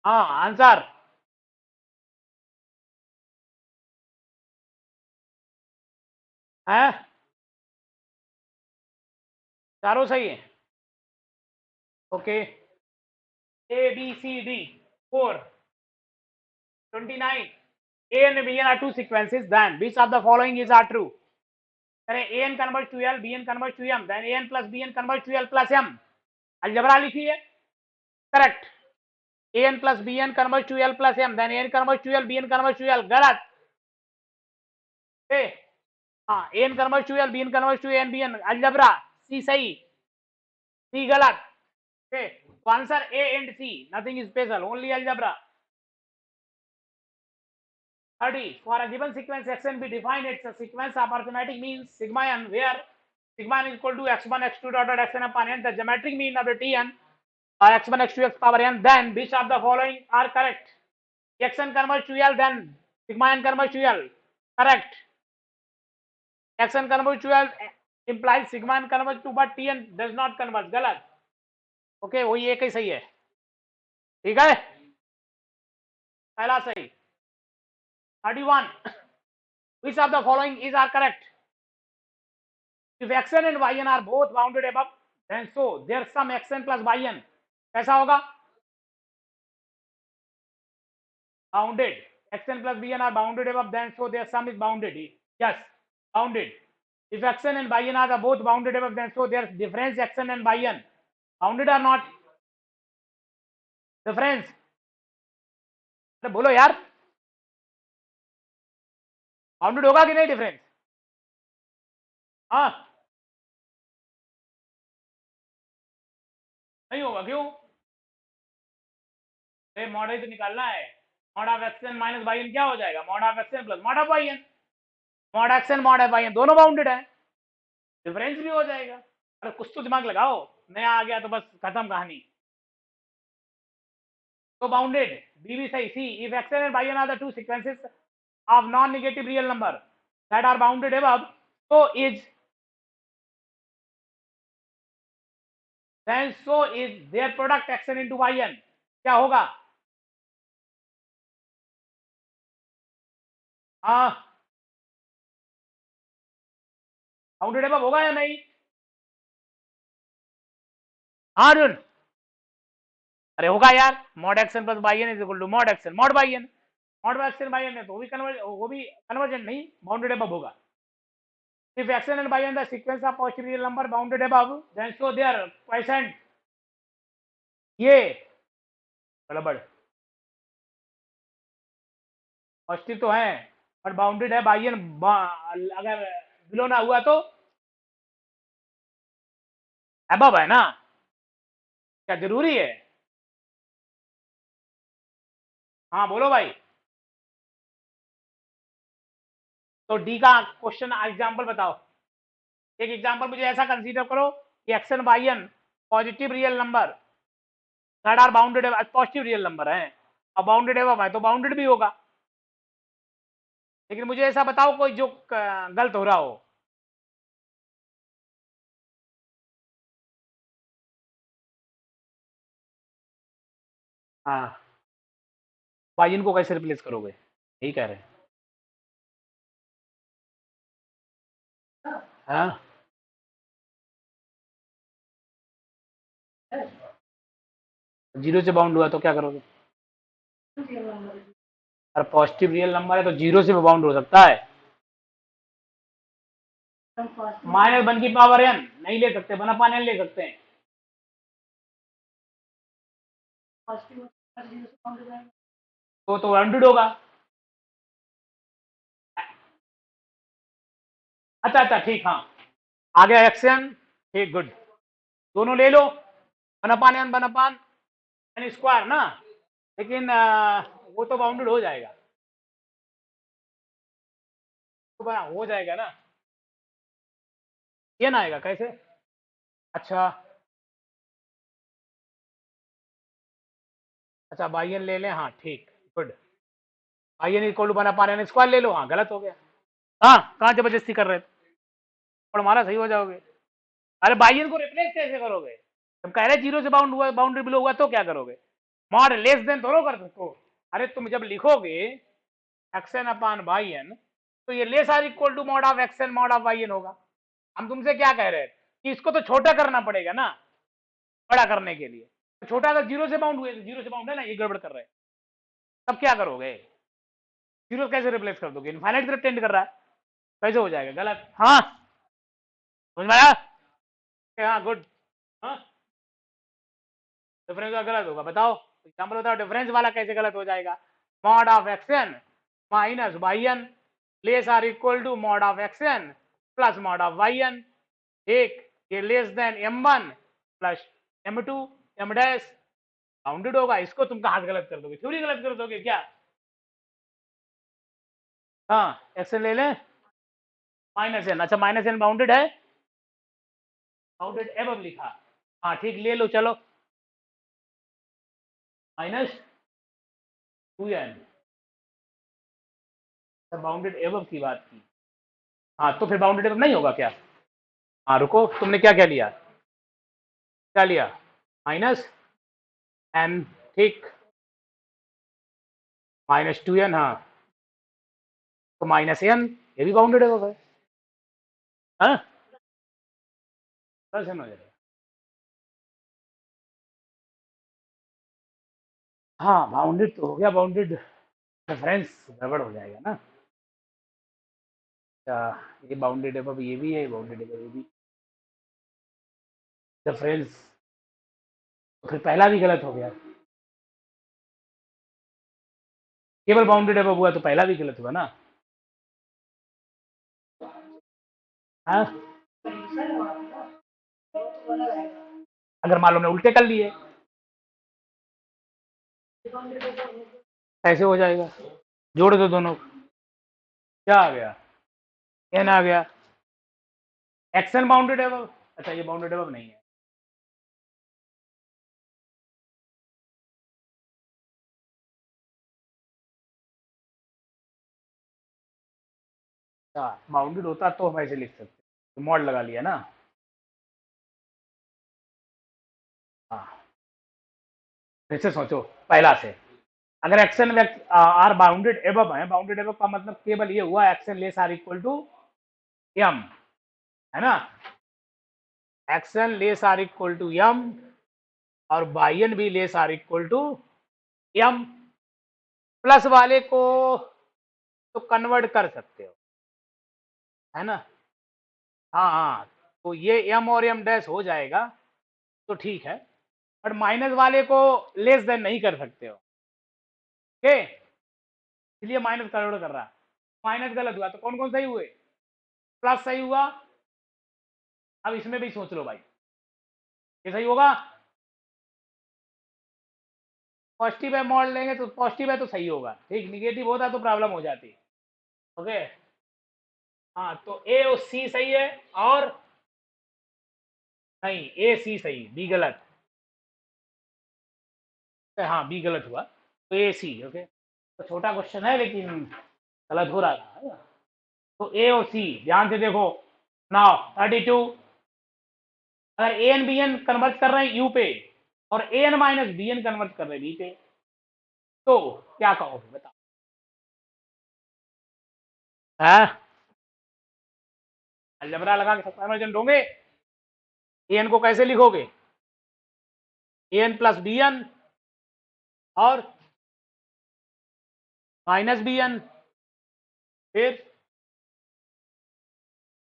हाँ आंसर है, चारों सही है। Okay, A B C D 4, 29, A and B are two sequences, then which of the following is are true? करें AN converts to L, BN converts to M, then AN plus BN converts to L plus M. Algebra लिखी है, correct. AN plus BN converts to L plus M, then AN converts to L, BN converts to L, गलत। ए हाँ, AN converts to L, BN converts to AN, BN, algebra C सही, C गलत। Okay, so answer A and C, nothing special, only algebra. 30. For a given sequence xn be defined, it's a sequence of arithmetic means sigma n, where sigma n is equal to x1 x2 dot dot xn upon n, the geometric mean of the tn x1 x2 x power n, then which of the following are correct? xn converts to L, then sigma n converts to L, correct. xn converts to L implies sigma n converts to, but tn does not convert, गलत। Okay वही एक ही सही है, ठीक है, पहला सही। 31. Which of the following is are correct? If xn and yn are both bounded above, then so their sum xn plus yn कैसा होगा? Bounded. xn plus bn are bounded above, then so their sum is bounded. Yes, bounded. If xn and yn are both bounded above, then so their difference xn and yn bounded or not? Difference. तो बोलो यार, bounded होगा कि नहीं difference? हाँ नहीं होगा, क्यों? मॉड तो निकालना है, mod of x n minus by n क्या हो जाएगा? Mod of x n plus mod of by n, mod x n mod of by n दोनों बाउंडेड है, डिफरेंस भी हो जाएगा। अरे कुछ तो दिमाग लगाओ, नया आ गया तो बस खत्म कहानी। तो बाउंडेड, बी भी सही। C, if x n and by n are the two sequences of non negative real number that are bounded above, so is then so is their product xn into yn क्या होगा? हाँ, bounded above होगा या नहीं? हाँ अर्जुन, अरे होगा यार, mod x n plus by n is equal to mod x n mod by n, mod x n by n है तो वो भी कन्वर्जेंट नहीं, बाउंडेड अबव होगा। If xn and yn the sequence of positive real number bounded above, then so their quotient ये गड़बड़, positive तो है पर बाउंडेड है बाई एन, अगर बिलो ना हुआ तो अबव है ना, क्या जरूरी है? हाँ बोलो भाई। तो डी का क्वेश्चन एग्जांपल बताओ, एक एग्जांपल मुझे ऐसा कंसीडर करो कि x n by n positive real number that are bounded, positive real number है और बाउंडेड एबव है तो बाउंडेड भी होगा, लेकिन मुझे ऐसा बताओ कोई जो गलत हो रहा हो। हाँ, बाई एन को कैसे रिप्लेस करोगे, यही कह रहे हैं। हाँ, जीरो से बाउंड हुआ तो क्या करोगे? अरे पॉजिटिव रियल नंबर है तो जीरो से भी बाउंड हो सकता है, माइनस वन की पावर एन नहीं ले सकते, वन अपान एन ले सकते हैं। तो 100 होगा। अच्छा अच्छा ठीक, हाँ आ गया एक्शन, ठीक गुड, दोनों ले लो, one upon n one upon n square ना, लेकिन वो तो बाउंडेड हो जाएगा, तो हो जाएगा ना, ये ना आएगा कैसे? अच्छा अच्छा बाई एन ले लें, हाँ ठीक good, by n equal to one upon n square ले लो, हाँ गलत हो गया। हाँ कहाँ जबरदस्ती कर रहे थे, और हमारा सही हो जाओगे। अरे बाई एन को रिप्लेस कैसे करोगे? तुम कह रहे जीरो से बाउंड हुआ, बाउंड्री बिलो हुआ तो क्या करोगे? मॉड लेस देन दोनों कर सकते हो। अरे तुम जब लिखोगे x n upon y n तो ये less are equal to mod of x n mod of y n होगा। हम तुमसे क्या कह रहे हैं कि इसको तो छोटा करना पड़ेगा ना बड़ा करने के लिए। तो छोटा अगर जीरो से बाउंड हुए, जीरो से बाउंड है ना, ये गड़बड़ कर रहे हैं, तब क्या करोगे? जीरो कैसे रिप्लेस कर दोगे? इनफाइनाइट की तरफ टेंड कर रहा है, कैसे हो जाएगा? गलत। हाँ समझ में आया? हाँ गुड। हाँ डिफरेंस का गलत होगा, बताओ एग्जाम्पल बताओ, डिफरेंस वाला कैसे गलत हो जाएगा? Mod of x n minus y n less are equal to mod of x n plus mod of y n. एक ये less than m1 plus m2 m dash bounded होगा। इसको तुम कहां से गलत कर दोगे? थ्योरी गलत कर दोगे क्या? हाँ एक्स एन ले लें माइनस एन। अच्छा माइनस एन बाउंडेड है, बाउंडेड एबव लिखा। हाँ ठीक ले लो चलो, माइनस 2n बाउंडेड एबव की बात की। हाँ तो फिर बाउंडेड एबव नहीं होगा क्या? हाँ रुको, तुमने क्या क्या लिया? क्या लिया? माइनस एन, ठीक, माइनस 2n। हाँ तो माइनस एन ये भी बाउंडेड एबव है। हाँ प्लस एन हो जाएगा। हाँ बाउंडेड तो हो गया, बाउंडेड रेफरेंस गड़बड़ हो जाएगा ना। ये बाउंडेड एबव ये भी है, बाउंडेड एबव ये भी, रेफरेंस तो फिर पहला भी गलत हो गया। केवल बाउंडेड एबव हुआ तो पहला भी गलत हुआ ना। हाँ अगर मान लो हमने उल्टे कर लिए ऐसे हो जाएगा। जोड़ दो दोनों, क्या आ गया? एन आ गया। एक्सन बाउंडेड एबव, अच्छा ये बाउंडेड एबव नहीं है। बाउंडेड होता तो हम ऐसे लिख सकते, तो मॉड लगा लिया ना। हाँ ऐसे सोचो पहला से, अगर एक्शन आर बाउंडेड एबव है, बाउंडेड एबव का मतलब केवल ये हुआ x n less are equal to m, है ना? X n less are equal to m और बाइन भी less are equal to m. Plus वाले को तो कन्वर्ट कर सकते हो, है ना? हाँ हाँ तो ये एम और एम डैश हो जाएगा तो ठीक है, बट माइनस वाले को लेस देन नहीं कर सकते हो, ओके? इसलिए माइनस कन्वर्ट कर रहा है। माइनस गलत हुआ तो कौन कौन सही हुए? प्लस सही हुआ। अब इसमें भी सोच लो भाई, ये सही होगा? पॉजिटिव है मॉड लेंगे तो पॉजिटिव है तो सही होगा, ठीक, निगेटिव होता तो प्रॉब्लम हो जाती। ओके हाँ तो ए और सी सही है, और नहीं ए सी सही, बी गलत। हाँ बी गलत हुआ तो ए सी। ओके तो छोटा क्वेश्चन है लेकिन गलत हो रहा था, है ना? तो ए और सी ध्यान से देखो। नाउ 32, अगर A n B n convert कर रहे हैं यू पे और A n minus B n convert कर रहे हैं बी पे, तो क्या कहोगे बताओ? हाँ अलजबरा लगा के सबका इमरजेंट होंगे। ए एन को कैसे लिखोगे? A N plus B N और माइनस बी एन, फिर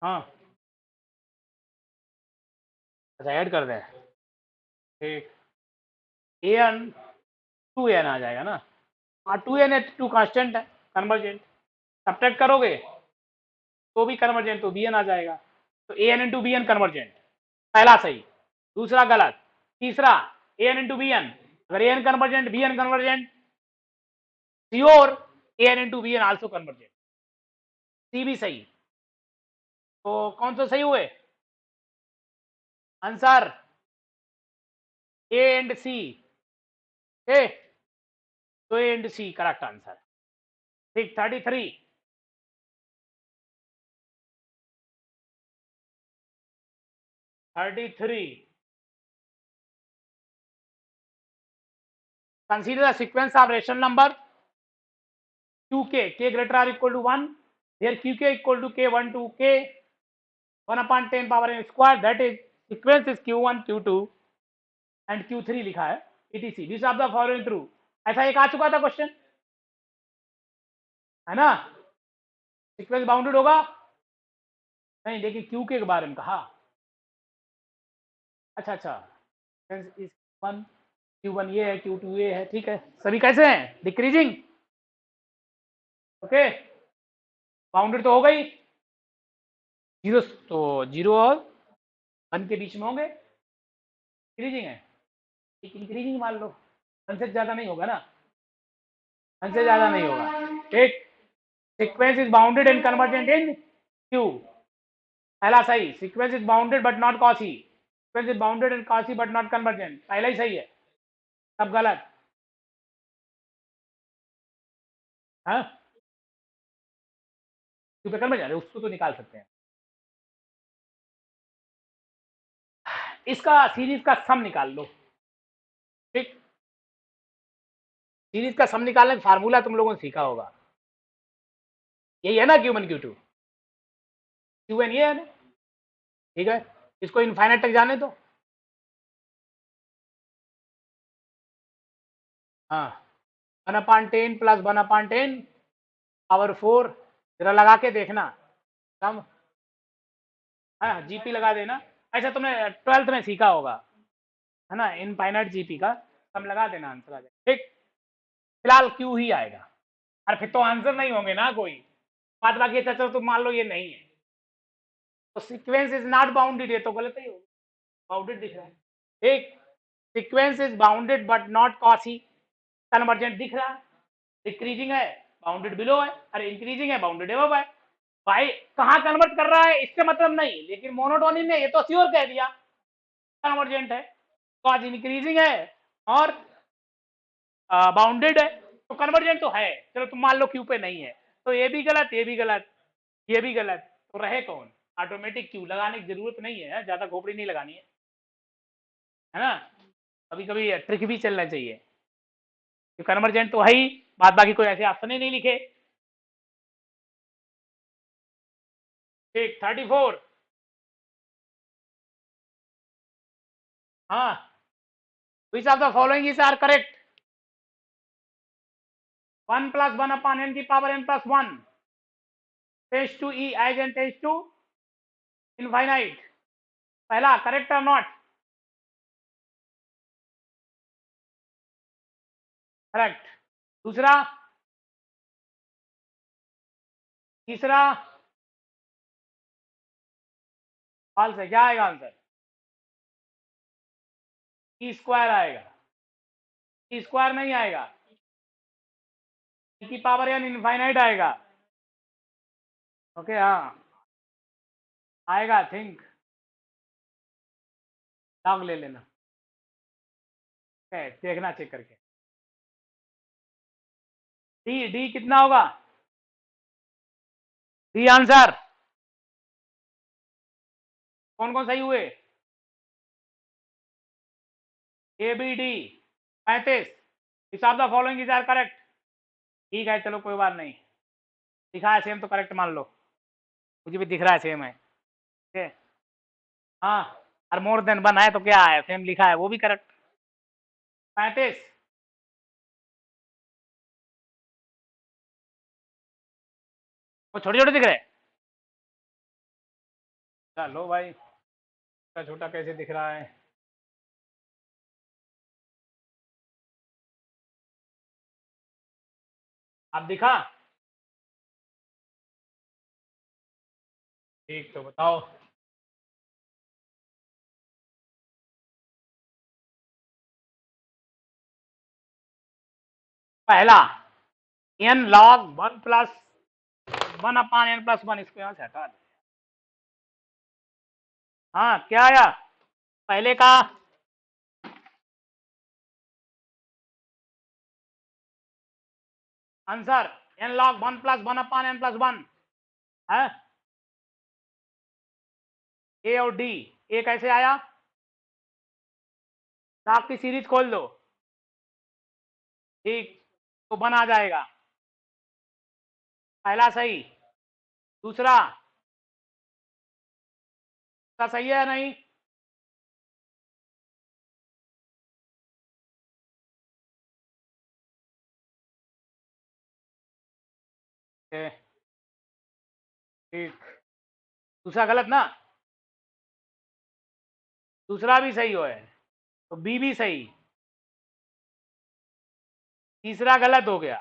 हाँ अच्छा ऐड कर दें, ठीक, ए एन टू एन आ जाएगा ना। हाँ टू एन है, टू कांस्टेंट है, कन्वर्जेंट। सब्ट्रैक्ट करोगे तो भी कन्वर्जेंट, तो बी एन आ जाएगा। तो A n into B n convergent, पहला सही, दूसरा गलत, तीसरा A n into B n, अगर A n convergent B n convergent, sure A n into B n also convergent, C भी सही। तो कौन सा सही हुए answer? A and C, A तो A and C correct answer, ठीक। 33, 33 consider the sequence of rational number qk, k greater or equal to 1, where qk equal to k1 to k 1 upon 10 power n square, that is sequence is q1 q2 and q3 लिखा है etc. This of the following true. ऐसा एक आ चुका था question, है ना? Sequence bounded होगा नहीं, देखिए क्यू के बारे में कहा। अच्छा अच्छा, इस वन Q1 ये है, Q2 ये है, ठीक है। सभी कैसे हैं? Decreasing, okay. बाउंडेड तो हो गई, जीरो तो जीरो और 1 के बीच में होंगे, इंक्रीजिंग है, एक इंक्रीजिंग मान लो, 1 से ज्यादा नहीं होगा ना, 1 से ज्यादा नहीं होगा। एक sequence is bounded and convergent in Q, पहला सही। Sequence is bounded but not quasi, sequence is bounded and quasi but not convergent, पहला ही सही है, सब गलत। हाँ, क्यों पे कन्वर्जेंट, उसको तो निकाल सकते हैं। इसका सीरीज का सम निकाल लो, ठीक। सीरीज का सम निकालने का फार्मूला तुम लोगों ने सीखा होगा, यही है ना, Q1 Q2 Qn ये है ना, ठीक है। इसको इनफाइनाइट तक जाने दो। हाँ, 1/10 प्लस 1/10 पावर 4, जरा लगा के देखना कम। हाँ, जीपी लगा देना, ऐसा तुमने 12th में सीखा होगा, है ना, इनफाइनाइट जीपी का सम लगा देना, आंसर आ जाएगा, ठीक। फिलहाल क्यू ही आएगा, अरे फिर तो आंसर नहीं होंगे ना कोई बात, बाकी चलो तो मान लो ये नहीं है, तो सीक्वेंस इज नॉट बाउंडेड, ये तो गलत ही होगा, बाउंडेड दिख रहा है, ठीक। Sequence is bounded but not quasi, convergent दिख रहा, डिक्रीजिंग है, बाउंडेड बिलो है, अरे इंक्रीजिंग है, बाउंडेड एबव है। भाई कहाँ कन्वर्ट कर रहा है इससे मतलब नहीं, लेकिन मोनोटोनी ने ये तो श्योर कह दिया कन्वर्जेंट है, कॉज इंक्रीजिंग है और बाउंडेड है, तो कन्वर्जेंट तो है। चलो तुम मान लो क्यू पे नहीं है, तो ये भी गलत, ये भी गलत, ये भी गलत, तो रहे कौन? ऑटोमेटिक क्यू लगाने की जरूरत नहीं है, ज्यादा खोपड़ी नहीं लगानी है ना, कभी कभी ट्रिक भी चलना चाहिए, कन्वर्जेंट तो है ही, बात बाकी कोई ऐसे ऑप्शन ही नहीं लिखे, ठीक। 34, हाँ, which of the following is are correct? 1 plus 1 upon n की power n plus 1 tends to e as n tends to infinite, पहला करेक्ट और नॉट? करेक्ट। दूसरा, तीसरा फॉल्स है, क्या आएगा आंसर? ई स्क्वायर आएगा, ई स्क्वायर नहीं आएगा, की पावर एन इनफाइनाइट आएगा, ओके। हाँ आएगा, थिंक लॉग ले लेना, देखना चेक करके। डी डी कितना होगा? डी आंसर कौन कौन सही हुए? ए बी डी 35, हिसाब the following is are correct, ठीक है, चलो कोई बात नहीं, दिखा है सेम तो करेक्ट मान लो, मुझे भी दिख रहा है सेम है, ठीक है। हाँ, और मोर देन 1 है तो क्या है, सेम लिखा है, वो भी करेक्ट। 35, वो छोटे छोटे दिख रहे हैं, चलो भाई, छोटा छोटा कैसे दिख रहा है? आप दिखा, ठीक, तो बताओ। पहला n log 1 प्लस 1/n+1, इसको यहाँ से हटा दे। हाँ क्या आया पहले का? Answer n log 1 plus 1/n+1 है, ए और डी। ए कैसे आया? आपकी सीरीज खोल दो, ठीक, तो 1 आ जाएगा, पहला सही। दूसरा सही है या नहीं? ठीक, दूसरा गलत ना, दूसरा भी सही हो है, तो बी भी सही, तीसरा गलत हो गया,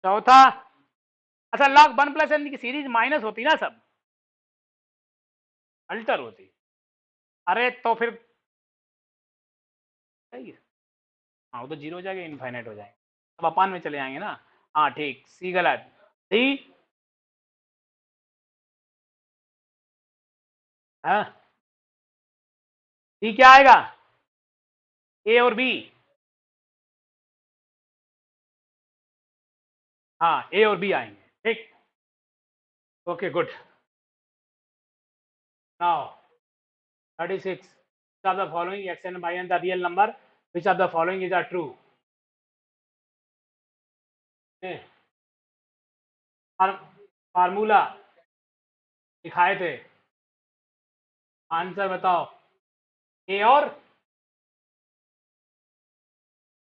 चौथा। अच्छा, लॉग 1 प्लस एन की सीरीज माइनस होती ना, सब अल्टर होती। अरे तो फिर सही है, हाँ वो तो जीरो हो जाएगा, इनफाइनाइट हो जाएंगे, अब अपान में चले जाएंगे ना। हाँ ठीक, सी गलत। सी, हाँ, सी क्या आएगा? ए और बी, हाँ ए और बी आएंगे, ठीक। Okay good. Now 36, which of the following x and y and the real number, which of the following is a true? Formula दिखाए थे, आंसर बताओ, ए और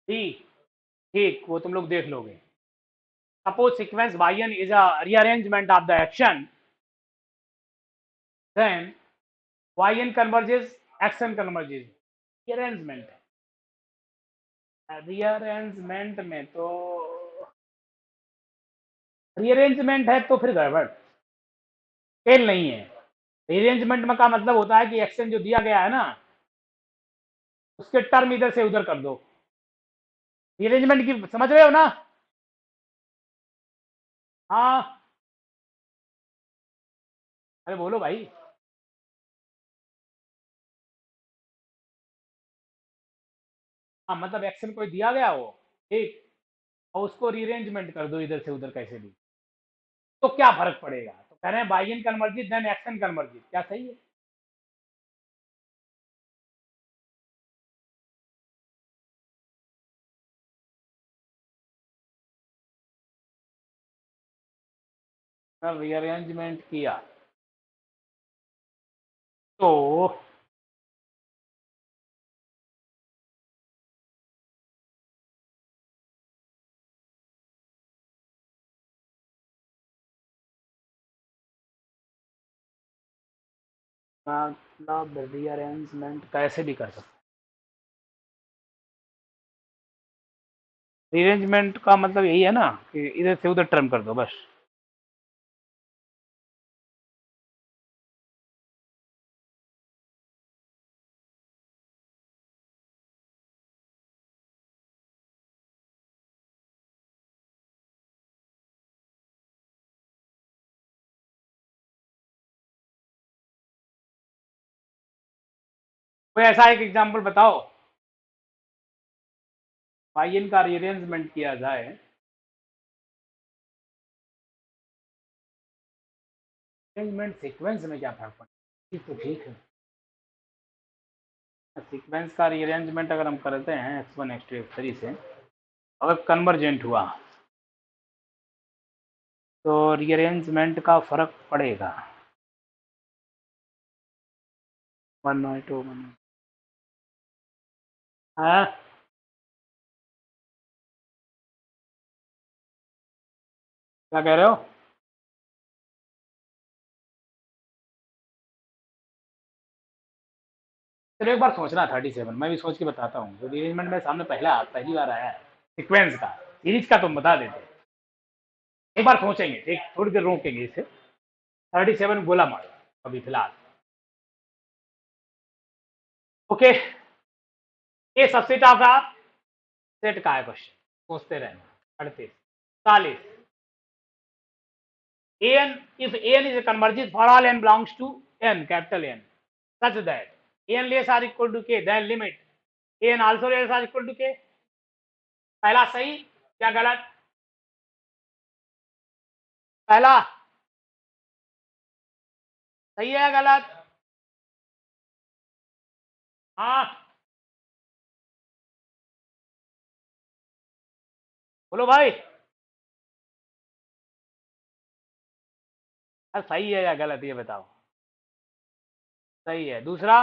बी, ठीक, वो तुम लोग देख लोगे। Suppose sequence yn is a rearrangement of the action, then yn converges, xn converges, rearrangement है, rearrangement में तो rearrangement है तो फिर गड़बड़, फेल नहीं है। rearrangement में का मतलब होता है कि एक्शन जो दिया गया है ना, उसके टर्म इधर से उधर कर दो, rearrangement की समझ रहे हो ना? हाँ, अरे बोलो भाई। हाँ मतलब एक्शन कोई दिया गया हो, ठीक, और उसको रीअरेंजमेंट कर दो इधर से उधर कैसे भी, तो क्या फर्क पड़ेगा? तो कह रहे हैं बाइयन कन्वर्जित देन एक्शन कन्वर्जित, क्या सही है? सर रीअरेंजमेंट किया तो मतलब रीअरेंजमेंट कैसे भी कर सकते, रीअरेंजमेंट का मतलब यही है ना कि इधर से उधर टर्म कर दो बस। कोई ऐसा एक एग्जांपल बताओ, बाइयन का रीअरेंजमेंट किया जाए, अरेंजमेंट सीक्वेंस में क्या फर्क पड़ता है? ठीक, तो ठीक है, सीक्वेंस का रीअरेंजमेंट अगर हम करते हैं x1 x2 x3 से, अगर कन्वर्जेंट हुआ तो रीअरेंजमेंट का फर्क पड़ेगा, 1/2 हाँ, क्या कह रहे हो? चलो एक बार सोचना, 37 मैं भी सोच के बताता हूँ, तो रीअरेंजमेंट में सामने पहली बार आया है सीक्वेंस का, सीरीज का तुम बता देते, एक बार सोचेंगे, एक थोड़ी देर रोकेंगे इसे, 37 गोला मारो अभी फिलहाल। ओके, ये सबसे टफ सेट का है क्वेश्चन, सोचते रहना। 38, 40, an if an is a converges for all n belongs to n, capital N, such that an less or equal to k, then limit an also less or equal to k, पहला सही या गलत? पहला सही है या गलत? हाँ, बोलो भाई। सही है या गलत ये बताओ। सही है। दूसरा,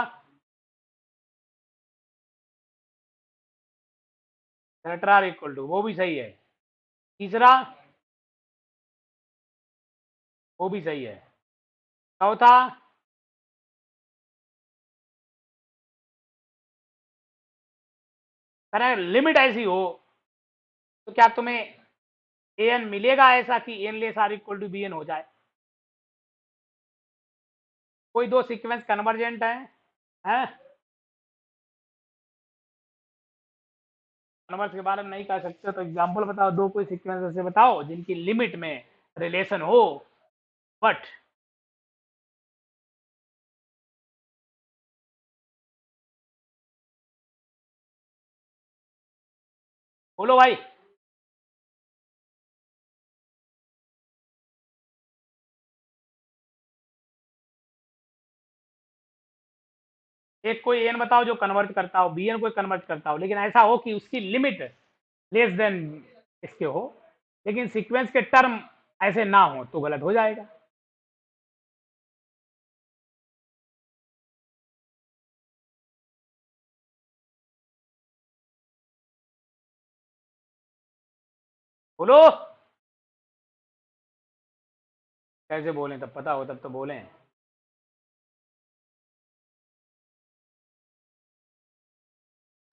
लेटर आर इक्वल टू, वो भी सही है। तीसरा, वो भी सही है। चौथा, अगर लिमिट ऐसी हो तो क्या तुम्हें ए एन मिलेगा ऐसा कि n less are equal to B n हो जाए? कोई दो सीक्वेंस कन्वर्जेंट है? कन्वर्स के बारे में नहीं कह सकते तो एग्जांपल बताओ, दो कोई सीक्वेंस ऐसे बताओ जिनकी लिमिट में रिलेशन हो, बट बोलो भाई। एक कोई एन बताओ जो कन्वर्ट करता हो, बी एन कोई कन्वर्ट करता हो, लेकिन ऐसा हो कि उसकी लिमिट लेस देन इसके हो, लेकिन सीक्वेंस के टर्म ऐसे ना हो तो गलत हो जाएगा। बोलो। कैसे बोलें, तब पता हो तब तो बोलें।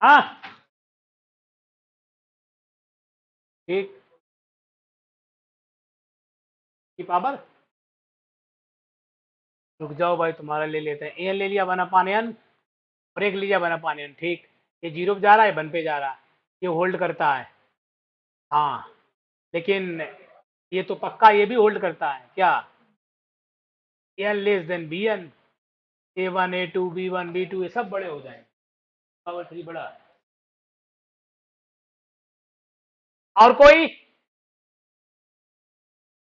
हाँ ठीक। की पावर, रुक जाओ भाई तुम्हारा ले लेते हैं। एन ले लिया वन अपान एन, और एक लिया वन अपान एन, ठीक। ये जीरो पे जा रहा है, वन पे जा रहा है, ये होल्ड करता है। हाँ, लेकिन ये तो पक्का ये भी होल्ड करता है क्या? N less than b n, a one a two b one b two ये सब बड़े हो जाएंगे, पावर थ्री बड़ा है। और कोई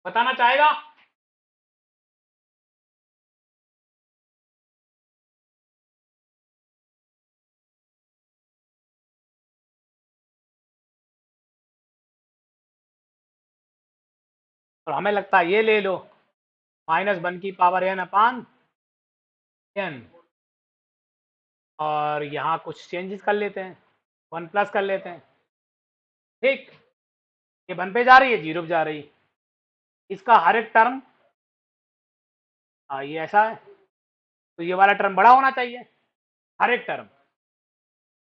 बताना चाहेगा? तो हमें लगता है ये ले लो, माइनस वन की पावर एन अपान एन, और यहाँ कुछ चेंजेस कर लेते हैं, वन प्लस कर लेते हैं, ठीक। ये वन पे जा रही है, जीरो पे जा रही है, इसका हर एक टर्म, हाँ ये ऐसा है, तो ये वाला टर्म बड़ा होना चाहिए, हर एक टर्म।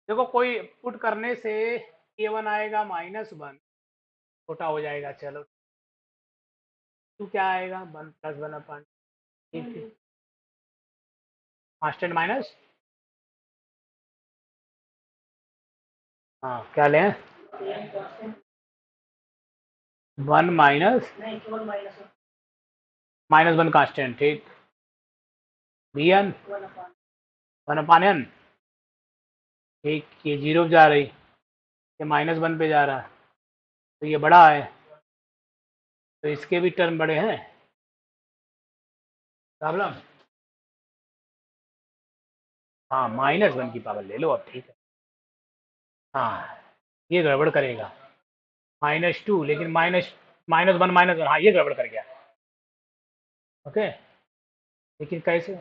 देखो कोई पुट करने से ए वन आएगा माइनस वन, छोटा हो जाएगा, चलो। टू क्या आएगा, वन प्लस वन अपॉन, ठीक है, कांस्टेंट माइनस, हाँ क्या लें, one minus minus one constant, ठीक। B n one upon n, ठीक। ये जीरो पे जा रही, ये माइनस वन पे जा रहा है, तो ये बड़ा है, तो इसके भी टर्म बड़े हैं। प्रॉब्लम, हाँ माइनस वन की पावर ले लो अब, ठीक है। हाँ ये गड़बड़ करेगा, माइनस टू, लेकिन minus minus one minus one, हाँ ये गड़बड़ कर गया। ओके, लेकिन कैसे?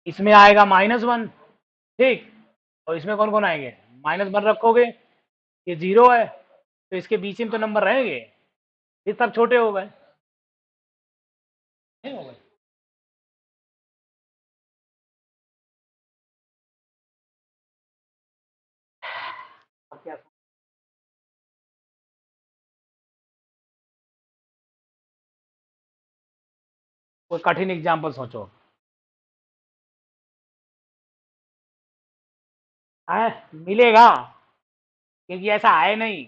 इसमें आएगा माइनस वन, ठीक, और इसमें कौन कौन आएंगे, माइनस वन रखोगे, ये जीरो है, तो इसके बीच में तो नंबर रहेंगे, ये सब छोटे हो गए, नहीं हो गए। अब क्या, कोई कठिन एग्जाम्पल सोचो। है, मिलेगा, क्योंकि ऐसा है नहीं।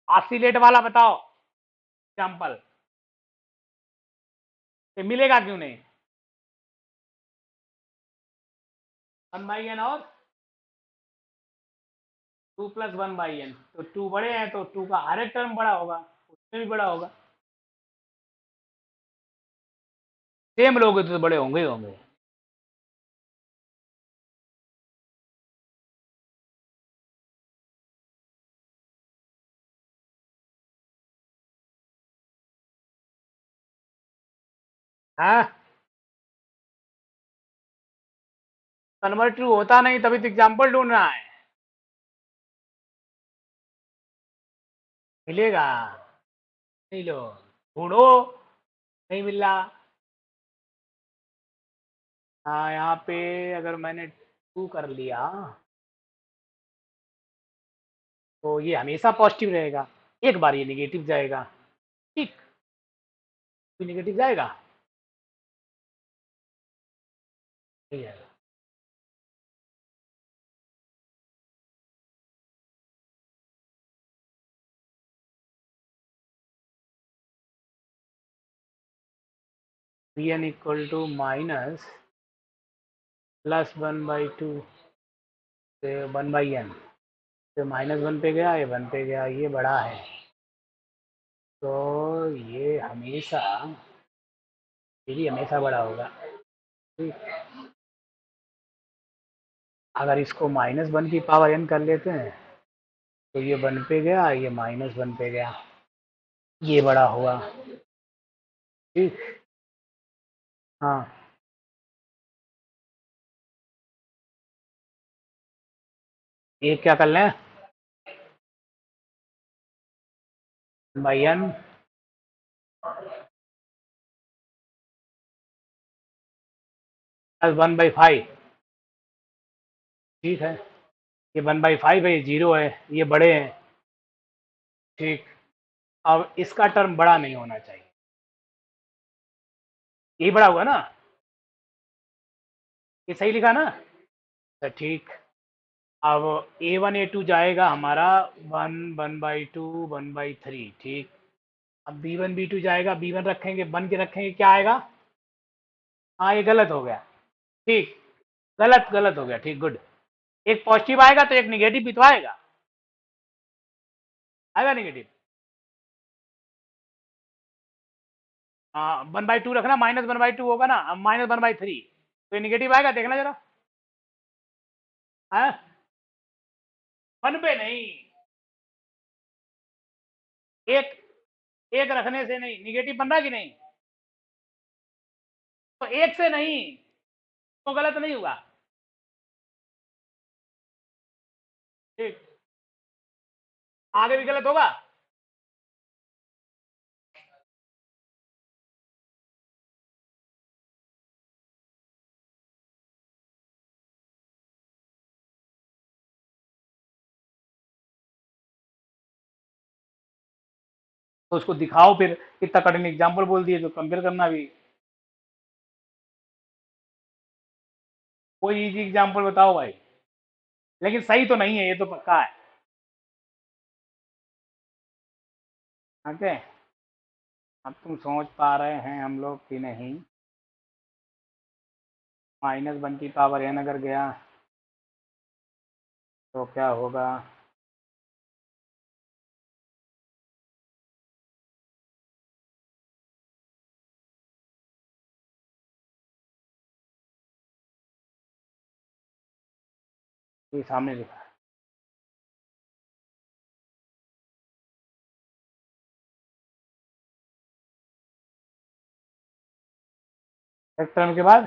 ऑसिलेट वाला बताओ एग्जाम्पल, ये मिलेगा क्यों नहीं? वन बाई एन और two plus one by n, तो टू बड़े हैं तो टू का हर एक टर्म बड़ा होगा, उसमें भी बड़ा होगा, सेम लोगे तो बड़े होंगे ही होंगे। हाँ, कन्वर्ट ट्रू होता नहीं तभी तो एग्जाम्पल ढूंढना है। मिलेगा, नहीं लो, ढूंढो, नहीं मिल रहा। हाँ, यहाँ पे अगर मैंने ट्रू कर लिया तो ये हमेशा पॉजिटिव रहेगा, एक बार ये निगेटिव जाएगा। ठीक, निगेटिव जाएगा, नहीं जाएगा। B n equal to minus plus 1/2 से 1/n, तो -1 पे गया, ये 1 पे गया, ये बड़ा है, तो ये हमेशा, ये भी हमेशा बड़ा होगा। ठीक, अगर इसको -1 की पावर n कर लेते हैं तो ये 1 पे गया, ये -1 पे गया, ये बड़ा हुआ। ठीक, हाँ, ये क्या कर लें, n प्लस 1/5। ठीक है, ये 1/5 है, ये 0 है, ये बड़े हैं। ठीक, अब इसका टर्म बड़ा नहीं होना चाहिए, ये बड़ा हुआ ना, ये सही लिखा ना। तो ठीक, अब A1 A2 जाएगा हमारा 1/2 1/3। ठीक, अब B1 B2 जाएगा, B1 रखेंगे, 1 के रखेंगे, क्या आएगा, हाँ ये गलत हो गया। ठीक, गलत गलत हो गया, ठीक, गुड। एक पॉजिटिव आएगा तो एक निगेटिव भी तो आएगा, आएगा निगेटिव। हाँ, 1/2 रखना, -1/2 होगा ना, अब -1/3, तो ये निगेटिव आएगा, देखना जरा। हाँ, 1 पे नहीं, एक एक रखने से नहीं निगेटिव बन रहा कि नहीं, तो एक से नहीं, तो गलत नहीं हुआ। ठीक, आगे भी गलत होगा। तो उसको दिखाओ फिर, इतना कठिन एग्जाम्पल बोल दिए तो कंपेयर करना भी, कोई इजी एग्जाम्पल बताओ भाई, लेकिन सही तो नहीं है, ये तो पक्का है। ओके, अब तुम सोच पा रहे हैं हम लोग कि नहीं, -1 की पावर n अगर गया तो क्या होगा। ये सामने लिखा है, एक टर्म के बाद,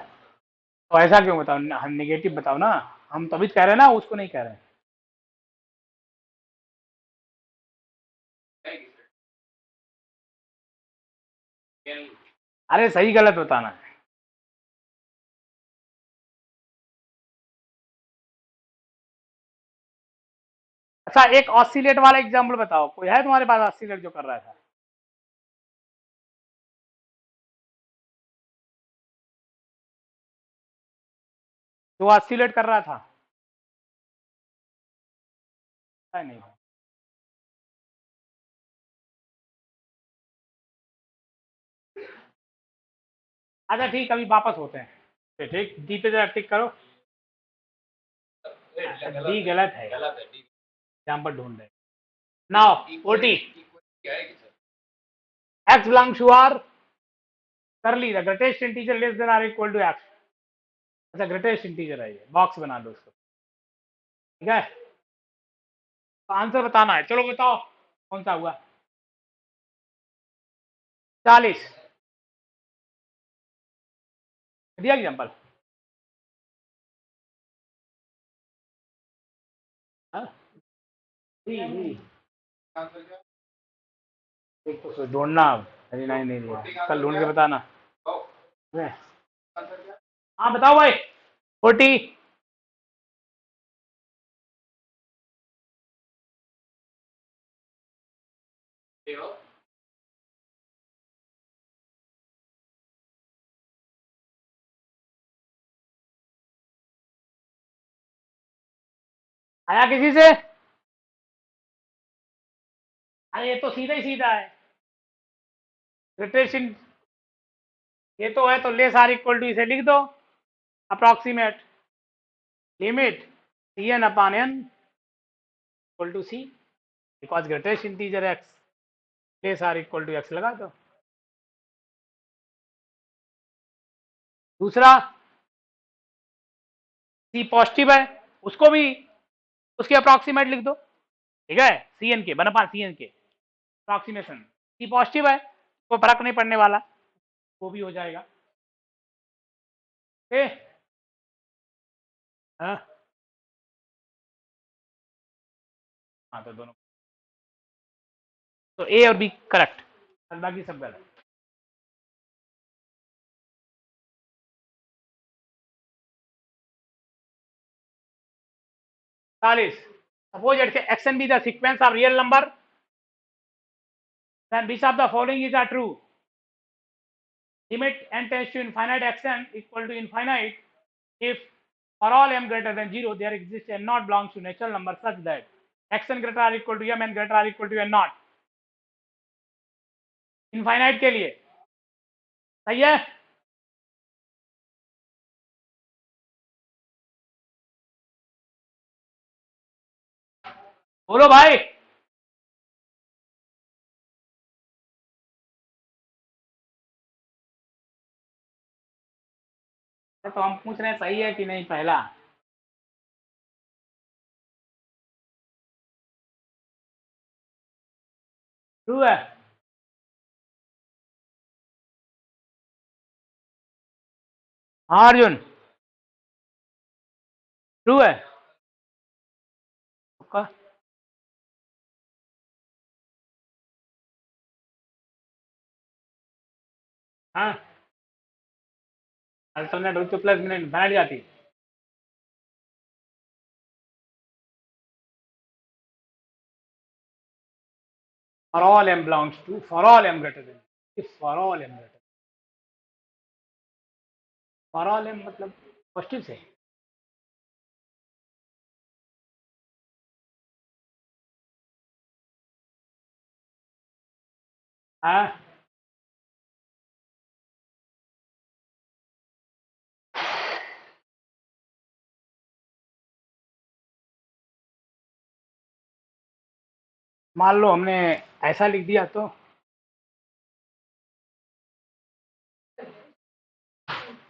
तो ऐसा क्यों बताओ, हम निगेटिव बताओ ना, हम तभी कह रहे हैं ना, उसको नहीं कह रहे हैं। अरे सही गलत बताना है। अच्छा, एक ऑसिलेट वाला एग्जाम्पल बताओ, कोई है तुम्हारे पास ऑसिलेट जो कर रहा था। जो ऑसिलेट कर रहा था, है नहीं। अच्छा ठीक, अभी वापस होते हैं। ठीक, डी पे जरा टिक करो, डी गलत है, एग्जाम्पल ढूंढ रहे। Now 40 x belongs to r, कर ली, the greatest integer less than or equal to x. अच्छा, ग्रेटेस्ट इंटीजर है ये, बॉक्स बना दो उसको। ठीक है, तो आंसर बताना है, चलो बताओ कौन सा हुआ। 40, दिया एग्जाम्पल। एक तो ढूंढना, अरे नहीं नहीं नहीं, कल ढूंढ के बताना। हाँ बताओ भाई। 40। आया किसी से? अरे ये तो सीधा ही सीधा है। रोटेशन ये तो है, तो लेस आर इक्वल टू इसे लिख दो, approximate limit c n upon n equal to c, because greatest integer x, less are equal to x लगा दो। दूसरा सी पॉजिटिव है, उसको भी उसके अप्रोक्सीमेट लिख दो, ठीक है, सी एन के बनपान सी एन के अप्रोक्सीमेशन। सी पॉजिटिव है, कोई फर्क नहीं पड़ने वाला, वो भी हो जाएगा। ठीक। हाँ हाँ, तो दोनों, तो ए और बी करेक्ट, बाकी सब गलत। 40। Suppose x and b the sequence of real number, then which of the following is are true? Limit n tends to infinite xn equal to infinite if for all m greater than 0 there exists n not belongs to natural number such that xn greater or equal to m n greater or equal to n not। Infinite के लिए सही है। बोलो भाई। तो हम पूछ रहे हैं सही है कि नहीं, पहला। ट्रू है। हाँ अर्जुन, ट्रू है। ओके। हाँ, अल्टरनेट हो तो प्लस मिनट बना जाती है। For all m belongs to, for all m greater than, for all m greater, for all m मतलब पॉजिटिव से। हाँ, मान लो हमने ऐसा लिख दिया तो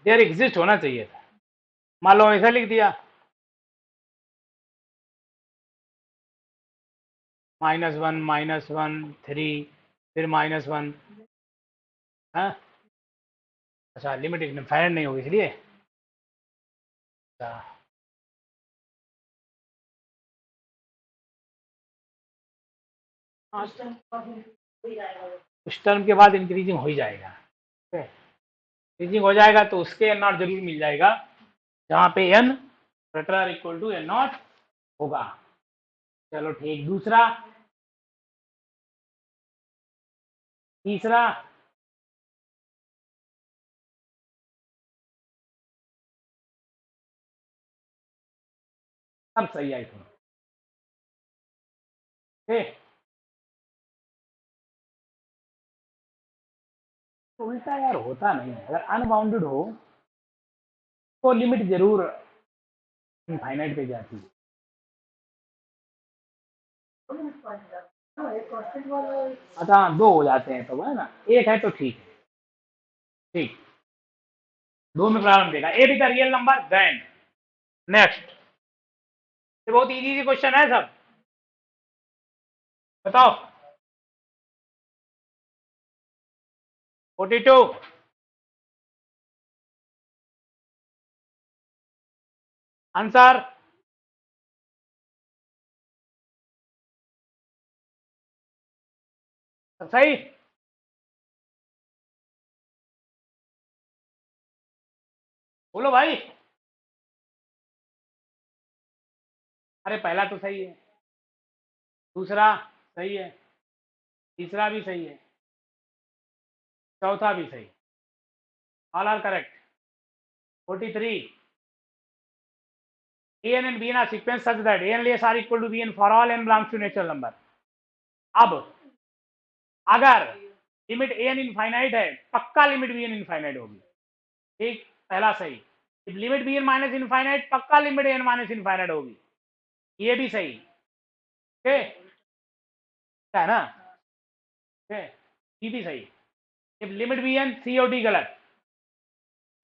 देयर एग्जिस्ट होना चाहिए था। मान लो ऐसा लिख दिया -1 -1 3, फिर -1। हाँ, अच्छा लिमिट इनफाइनाइट नहीं होगी इसलिए। अच्छा, हाँ, उस टर्म के बाद इंक्रीजिंग हो ही जाएगा। इंक्रीजिंग हो जाएगा तो उसके एन नॉट जरूर मिल जाएगा, जहाँ पे n greater equal to n naught होगा। चलो ठीक। दूसरा, तीसरा, सब सही है इसमें। ठीक। तो उल्टा यार होता नहीं है, अगर अनबाउंडेड हो तो लिमिट जरूर इनफाइनाइट पे जाती है। अच्छा हाँ, दो हो जाते हैं तो है ना, एक है तो ठीक है। ठीक, दो में प्रारंभ देगा, ए भी the real number then. Next, ये बहुत इजी क्वेश्चन है सब। बताओ। 42। आंसर सही। बोलो भाई। अरे पहला तो सही है, दूसरा सही है, तीसरा भी सही है, चौथा भी सही। All are correct. 43. an and bn are sequence such that an less are equal to bn for all n belongs to natural number. अब अगर लिमिट an इनफाइनाइट है, पक्का लिमिट bn इनफाइनाइट होगी। ठीक, पहला सही। लिमिट bn माइनस इनफाइनाइट, पक्का limit an minus infinite होगी। ये भी सही। ठीक है ना? ये भी सही। इफ लिमिट bn सी और डी गलत,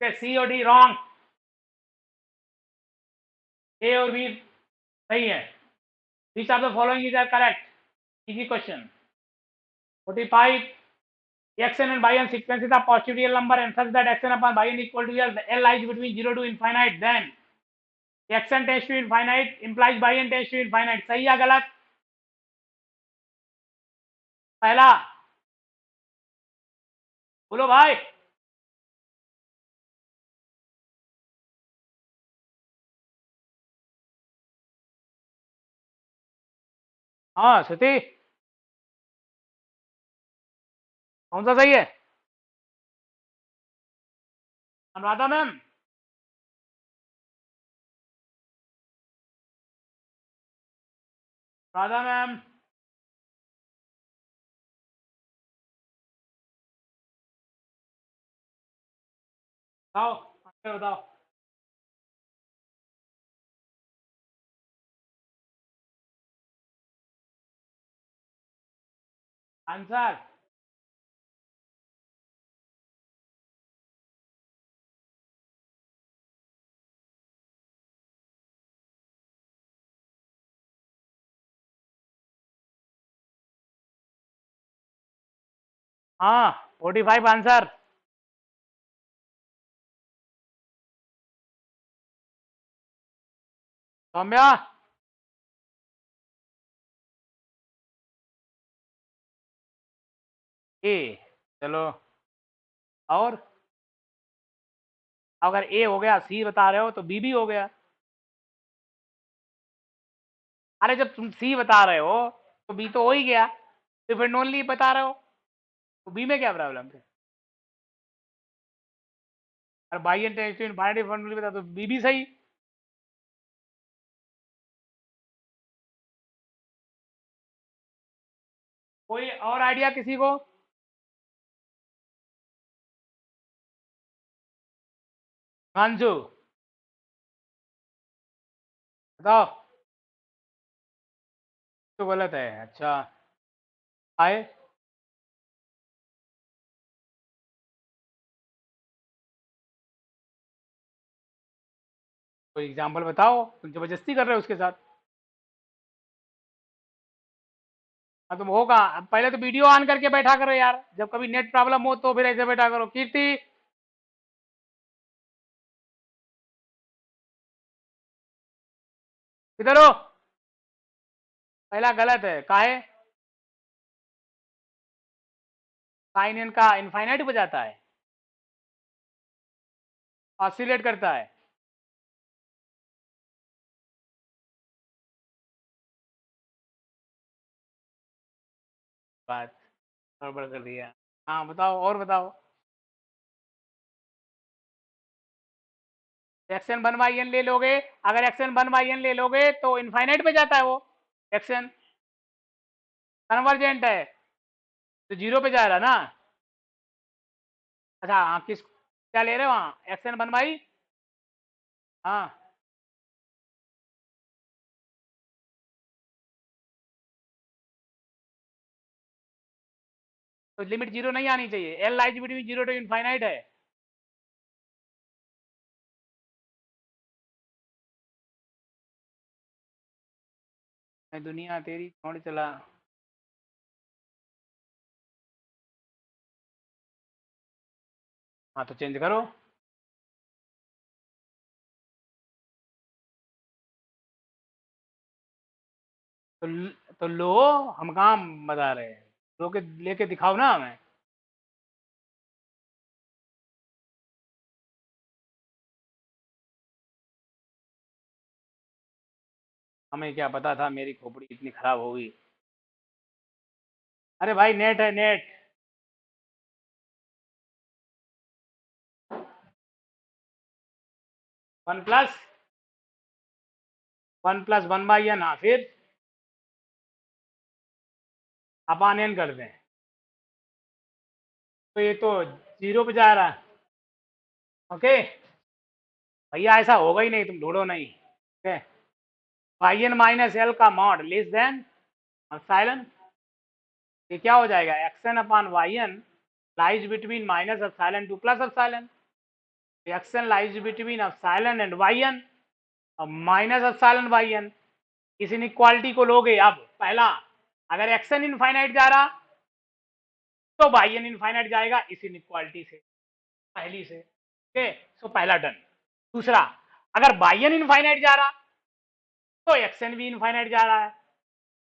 सी और डी रॉन्ग, ए और बी सही है। Which of the following is are correct? Easy question. 45. xn and yn sequences are positive real number and such that xn upon yn equal to l, l lies between 0 to infinite, then xn tends to infinite implies yn tends to infinite। सही या गलत? पहला बोलो भाई। हाँ श्रुति, कौन सा सही है? अनुराधा मैम, राधा मैम, बताओ, आंसर बताओ। आंसर हाँ 45 आंसर। सौम्या, ए, चलो। और अगर ए हो गया, सी बता रहे हो तो बी भी हो गया। अरे जब तुम सी बता रहे हो तो बी तो हो ही गया, तो फिर नॉन बता रहे हो तो बी में क्या प्रॉब्लम है? और by n tends to infinity फॉर्मूले बता तो बी भी सही। कोई और आइडिया किसी को? अंशु बताओ। तो गलत है, अच्छा। आए, कोई एग्जाम्पल बताओ, तुम जबरदस्ती कर रहे हो उसके साथ। हाँ तुम होगा, पहले तो वीडियो ऑन करके बैठा करो यार, जब कभी नेट प्रॉब्लम हो तो फिर ऐसे बैठा करो। कीर्ति, इधर हो। पहला गलत है, काहे? साइन इन का इनफाइनाइट हो जाता है, ऑसिलेट करता है। बात गड़बड़ कर दिया। हाँ बताओ, और बताओ। एक्शन वन बाई एन ले लोगे, अगर एक्शन वन बाई एन ले लोगे तो इनफाइनाइट पे जाता है वो एक्शन। कन्वर्जेंट है तो जीरो पे जा रहा ना। अच्छा हाँ, किस क्या ले रहे हो वहाँ, एक्शन वन बाई? हाँ तो लिमिट जीरो नहीं आनी चाहिए, l lies between zero to infinite है। मैं दुनिया तेरी छोड़ चला। हाँ तो चेंज करो। तो तो लो, हम कहाँ बता रहे हैं, लो के लेके दिखाओ ना हमें। हमें क्या पता था मेरी खोपड़ी इतनी खराब होगी। अरे भाई नेट है नेट। 1 + 1/n, हाँ फिर अपान एन कर दें, तो ये तो 0 पे जा रहा है। ओके भैया, ऐसा होगा ही नहीं, तुम ढूंढो नहीं। Okay, y n minus l का मॉड लेस देन एप्सिलॉन, ये क्या हो जाएगा, x n upon y n lies between minus epsilon to plus epsilon. X n lies between epsilon and y n और माइनस एप्सिलॉन वाई एन। इस inequality को लोगे अब पहला, अगर एक्स एन इनफाइनाइट जा रहा तो वाई एन इनफाइनाइट जाएगा इस इनइक्वालिटी से, पहली से। ओके, सो पहला डन। दूसरा, अगर वाई एन इनफाइनाइट जा रहा तो एक्स एन भी इनफाइनाइट जा रहा है,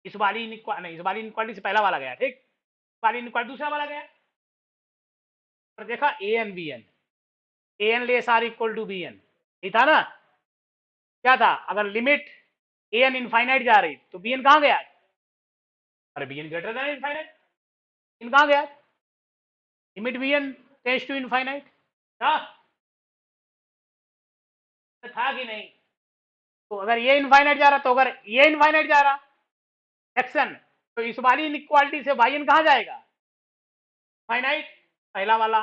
इस वाली नहीं, इस वाली इनक्वालिटी से पहला वाला गया, ठीक, वाली इनक्वालिटी दूसरा वाला गया, और देखा A n B n, A n less are equal to B n, ये था ना। क्या था, अगर लिमिट ए एन इनफाइनाइट जा रही तो बी एन कहाँ गया, अरे B n greater than infinite, इन कहाँ गया, limit B n tends to infinite था, था कि नहीं। तो अगर ये इनफाइनाइट जा रहा, तो अगर ये इनफाइनाइट जा रहा एक्शन, तो इस वाली इनइक्वालिटी से वाई एन कहाँ जाएगा, फाइनाइट, पहला वाला।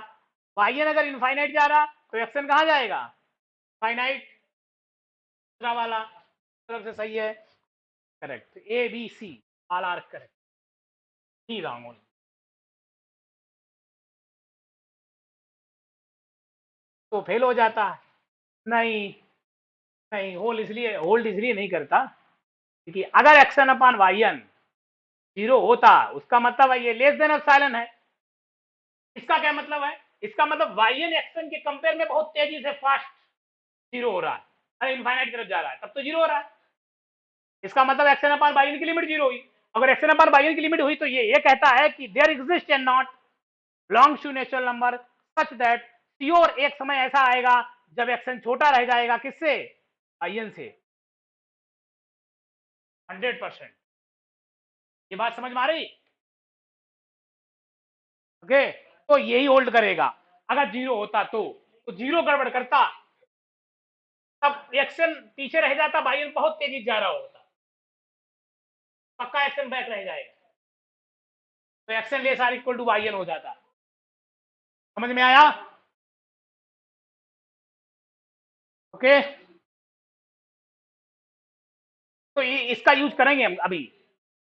वाई एन अगर इनफाइनाइट जा रहा तो एक्शन कहाँ जाएगा, फाइनाइट, दूसरा वाला। तरफ से सही है, correct, A B C all are correct, C wrong. तो फेल हो जाता है, नहीं, नहीं होल्ड इसलिए नहीं करता क्योंकि अगर एक्शन अपान वाई एन 0 होता, उसका मतलब है ये लेस देन एप्सिलॉन है। इसका क्या मतलब है, इसका मतलब वाई एन एक्शन के कंपेयर में बहुत तेजी से फास्ट 0 हो रहा है, अरे इनफाइनाइट की तरफ जा रहा है, तब तो 0 हो रहा है। इसका मतलब एक्शन अपान वाई एन की लिमिट 0 हुई। अगर एक्शन अपान वाई एन की लिमिट हुई तो ये कहता है कि there exist n naught belongs to natural number such that sure एक समय ऐसा आएगा जब एक्शन छोटा रह जाएगा किससे, आई एन से, 100%। ये बात समझ में आ रही, ओके। तो यही होल्ड करेगा, अगर 0 होता तो 0 गड़बड़ करता, तब एक्शन पीछे रह जाता, वाई एन बहुत तेजी जा रहा होता, पक्का एक्शन बैक रह जाएगा, तो x n less are equal to y n हो जाता। समझ में आया, ओके। तो इसका यूज करेंगे हम अभी।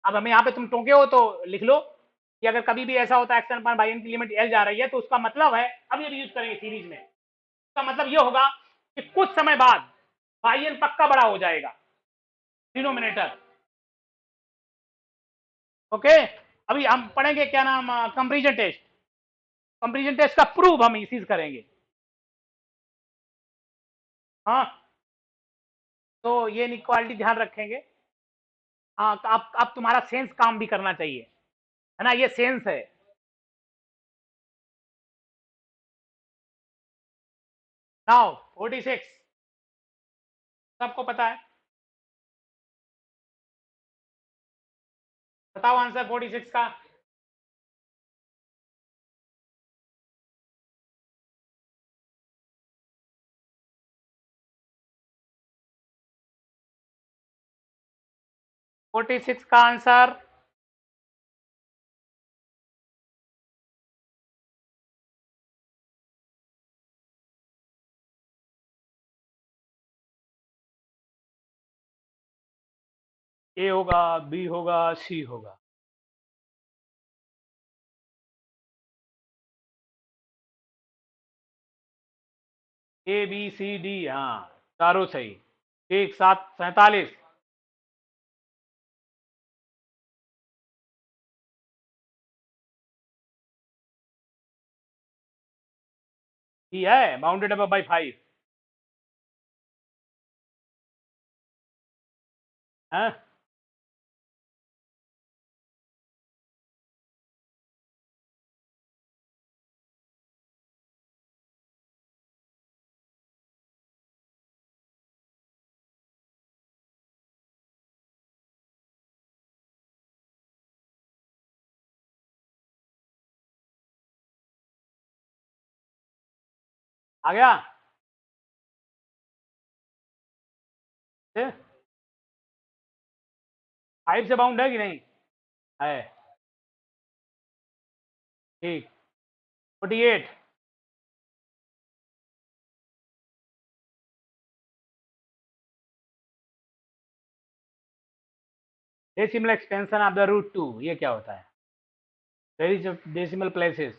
अब हमें यहाँ पे तुम टोके हो तो लिख लो कि अगर कभी भी ऐसा होता है एक्शन अपान वाई एन की लिमिट एल जा रही है, तो उसका मतलब है, अब ये यूज करेंगे सीरीज में, उसका मतलब ये होगा कि कुछ समय बाद वाई एन पक्का बड़ा हो जाएगा, डिनोमिनेटर, ओके। अभी हम पढ़ेंगे क्या नाम, कंपेरिजन टेस्ट, कंपेरिजन टेस्ट का प्रूफ हम इसी से करेंगे, हाँ। तो ये इनइक्वालिटी ध्यान रखेंगे, हाँ। तो अब तुम्हारा सेंस काम भी करना चाहिए, है ना, ये सेंस है। नाउ 46 सबको पता है, बताओ आंसर 46 का। 46 का आंसर ए होगा, बी होगा, सी होगा। ए बी सी डी, हाँ, चारों सही, ठीक, 7 47। ही है बाउंडेड अबव बाई 5 है। आ गया? 5 से बाउंड है कि नहीं? है। ठीक। 48। Decimal extension of the root 2, ये क्या होता है? Decimal places.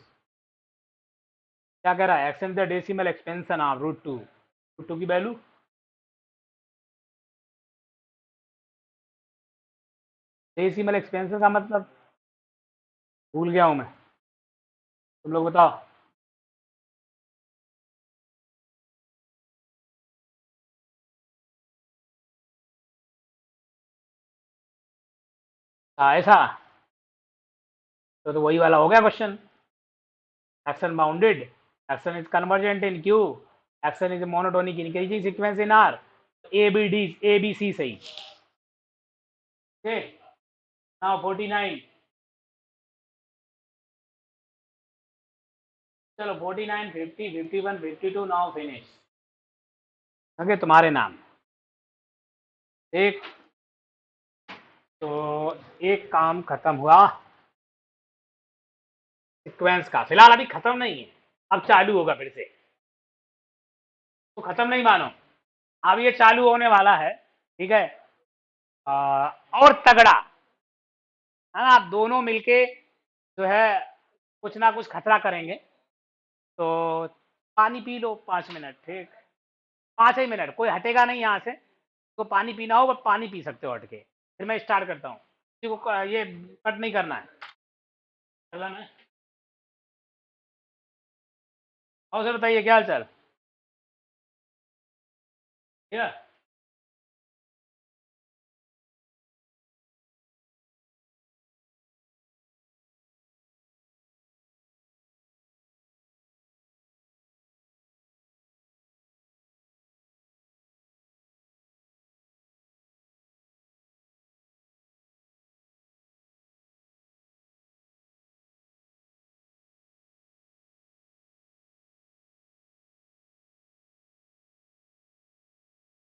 क्या कह रहा है? Extend the decimal expansion of root 2। Root 2 की वैल्यू डेसिमल एक्सपेंशन का मतलब भूल गया हूं मैं, तुम लोग बताओ। ऐसा तो वही वाला हो गया question. X n bounded, x n is convergent in Q, x n is monotonic increasing sequence in R, A B C सही। Okay, now 49। चलो 49, 50, 51, 52 नाउ फिनिश। ओके, तुम्हारे नाम। एक तो एक काम खत्म हुआ सीक्वेंस का, फिलहाल अभी खत्म नहीं है, अब चालू होगा फिर से, तो खत्म नहीं मानो, अब ये चालू होने वाला है। ठीक है? और तगड़ा है ना, आप दोनों मिलके जो है कुछ ना कुछ खतरा करेंगे। तो पानी पी लो 5 मिनट, ठीक, 5 ही मिनट, कोई हटेगा नहीं यहाँ से। तो पानी पीना हो बस पानी पी सकते हो हट के, फिर मैं स्टार्ट करता हूँ। किसी को ये कट नहीं करना है, चला ना। और सर बताइए क्या हाल चाल? क्या?